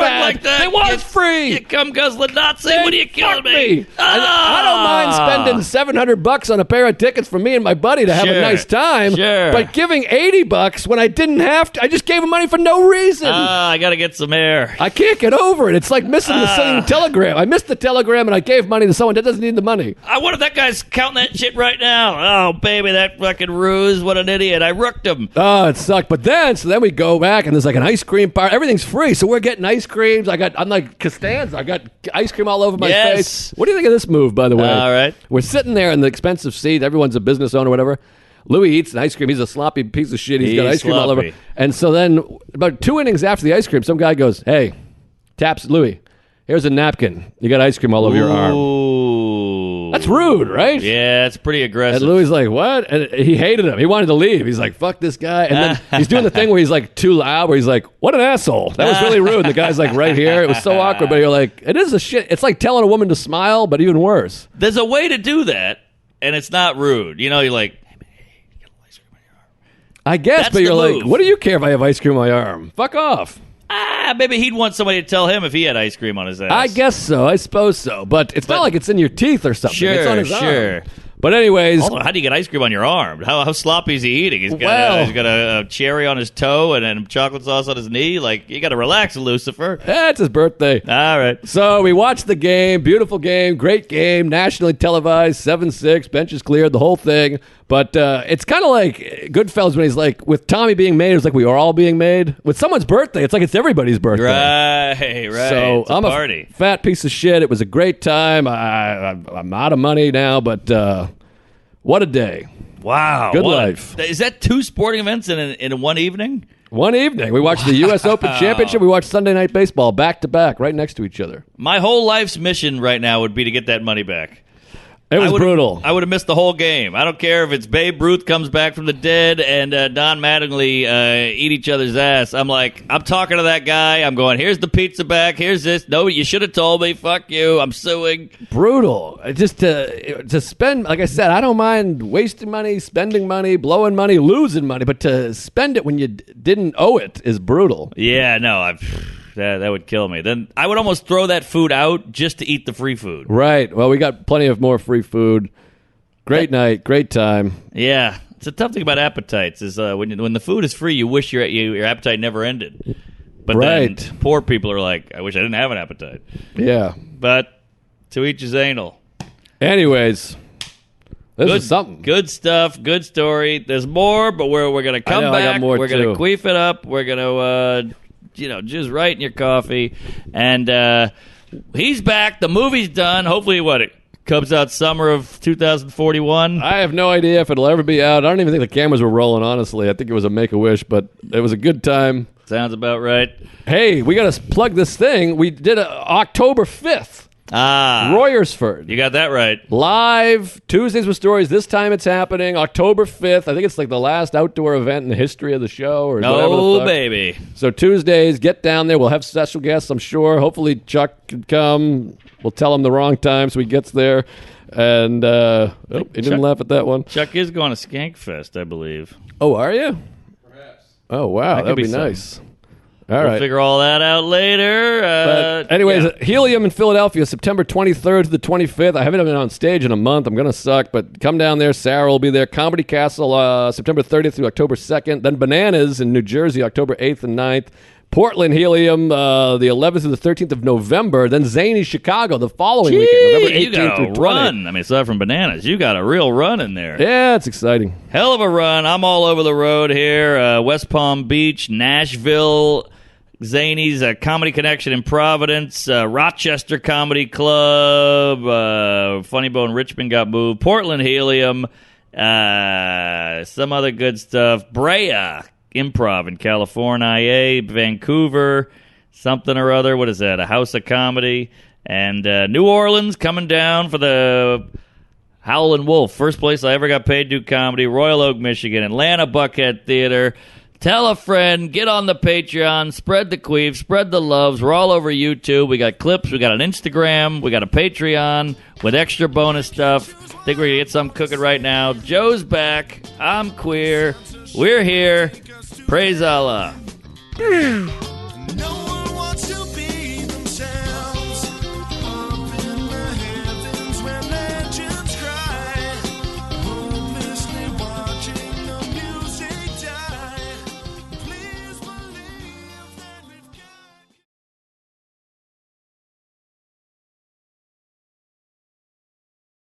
that. It was free. You cum guzzling Nazi. They What are you killing fucked me? I don't mind spending $700 on a pair of tickets for me and my buddy to have a Sure, nice time. sure. But giving $80 when I didn't have to, I just gave him money for no reason. I got to get some air. I can't get over it. It's like missing the same telegram. I missed the telegram and I gave money to someone that doesn't need the money. I wonder if that guy's counting that shit right now. Oh, baby, that fucking ruse. What an idiot. I rooked him. Oh, it sucked. But then we go back and there's like an ice cream bar. Everything's free. So we're getting ice creams. I'm like Costanza. I got ice cream all over my Yes. face. What do you think of this move, by the way? All right. We're sitting there in the expensive seat. Everyone's a business owner, whatever. Louis eats an ice cream. He's a sloppy piece of shit. He's got He's ice cream all over. sloppy. And so then about 2 innings after the ice cream, some guy goes, hey, taps Louis. Here's a napkin. You got ice cream all over your arm. Ooh. That's rude, right? Yeah, it's pretty aggressive. And Louis like, what? And he hated him. He wanted to leave. He's like, fuck this guy. And then he's doing the thing where he's like too loud, where he's like, what an asshole. That was really rude. And the guy's like right here. It was so awkward. But you're like, it is a shit. It's like telling a woman to smile, but even worse. There's a way to do that, and it's not rude. You know, you're like, hey, man, you got a little ice cream on your arm. I guess, That's but you're the like, move. what do you care if I have ice cream on my arm? Fuck off. Maybe he'd want somebody to tell him if he had ice cream on his ass. I guess so. I suppose so. But it's not like it's in your teeth or something. It's on his Sure. arm. But anyways, Also, how do you get ice cream on your arm? How sloppy is he eating? He's Well- got a cherry on his toe and then chocolate sauce on his knee. Like, you got to relax, Lucifer. it's his birthday. All right. So we watched the game. Beautiful game. Great game. Nationally televised. 7-6. Benches cleared. The whole thing. But it's kind of like Goodfellas when he's like, with Tommy being made, it's like we are all being made. With someone's birthday, it's like it's everybody's birthday. Right. So It's a I'm party. a fat piece of shit. It was a great time. I'm out of money now, but what a day. Wow. Good what life. Is that 2 sporting events in one evening? One evening. We watched the U.S. Open Championship. We watched Sunday Night Baseball back to back, right next to each other. My whole life's mission right now would be to get that money back. It was brutal. I would have missed the whole game. I don't care if it's Babe Ruth comes back from the dead and Don Mattingly eat each other's ass. I'm talking to that guy. I'm going, here's the pizza back. Here's this. No, you should have told me. Fuck you. I'm suing. Brutal. Just to spend, like I said, I don't mind wasting money, spending money, blowing money, losing money, but to spend it when you didn't owe it is brutal. Yeah, no, that would kill me. Then I would almost throw that food out just to eat the free food. Right. Well, we got plenty of more free food. Great night. Great time. Yeah. It's a tough thing about appetites is when the food is free, you wish your appetite never ended. But Right. then poor people are like, I wish I didn't have an appetite. Yeah. But to each his anal. Anyways, this Good, is something. Good stuff. Good story. There's more, but we're going to come know, I got back. more We're going too. to queef it up. We're going to, jizz right in your coffee. And he's back. The movie's done. Hopefully, it comes out summer of 2041. I have no idea if it'll ever be out. I don't even think the cameras were rolling, honestly. I think it was a Make-A-Wish, but it was a good time. Sounds about right. Hey, we got to plug this thing. We did October 5th. Royersford. You got that right. Live, Tuesdays with Stories. This time it's happening October 5th. I think it's like the last outdoor event in the history of the show. Or whatever the No, fuck. baby. So Tuesdays, get down there. We'll have special guests, I'm sure. Hopefully Chuck can come. We'll tell him the wrong time so he gets there. And he didn't Chuck- laugh at that one. Chuck is going to Skankfest, I believe. Oh, are you? Perhaps. Oh, wow. That could That'd be be something. nice. All We'll right. figure all that out later. But anyways, yeah. Helium in Philadelphia, September 23rd to the 25th. I haven't been on stage in a month. I'm going to suck, but come down there. Sarah will be there. Comedy Castle, September 30th through October 2nd. Then Bananas in New Jersey, October 8th and 9th. Portland Helium, the 11th through the 13th of November. Then Zany, Chicago, the following weekend, November 18th you got through a 20th. run. I mean, aside from Bananas, you got a real run in there. Yeah, it's exciting. Hell of a run. I'm all over the road here. West Palm Beach, Nashville, Zany's Comedy Connection in Providence, Rochester Comedy Club, Funny Bone Richmond got moved, Portland Helium, some other good stuff, Brea Improv in California, Vancouver, something or other. What is that? A House of Comedy. And New Orleans coming down for the Howlin' Wolf. First place I ever got paid to do comedy. Royal Oak, Michigan. Atlanta Buckhead Theater. Tell a friend. Get on the Patreon. Spread the queef. Spread the loves. We're all over YouTube. We got clips. We got an Instagram. We got a Patreon with extra bonus stuff. Think we're going to get something cooking right now. Joe's back. I'm queer. We're here. Praise Allah.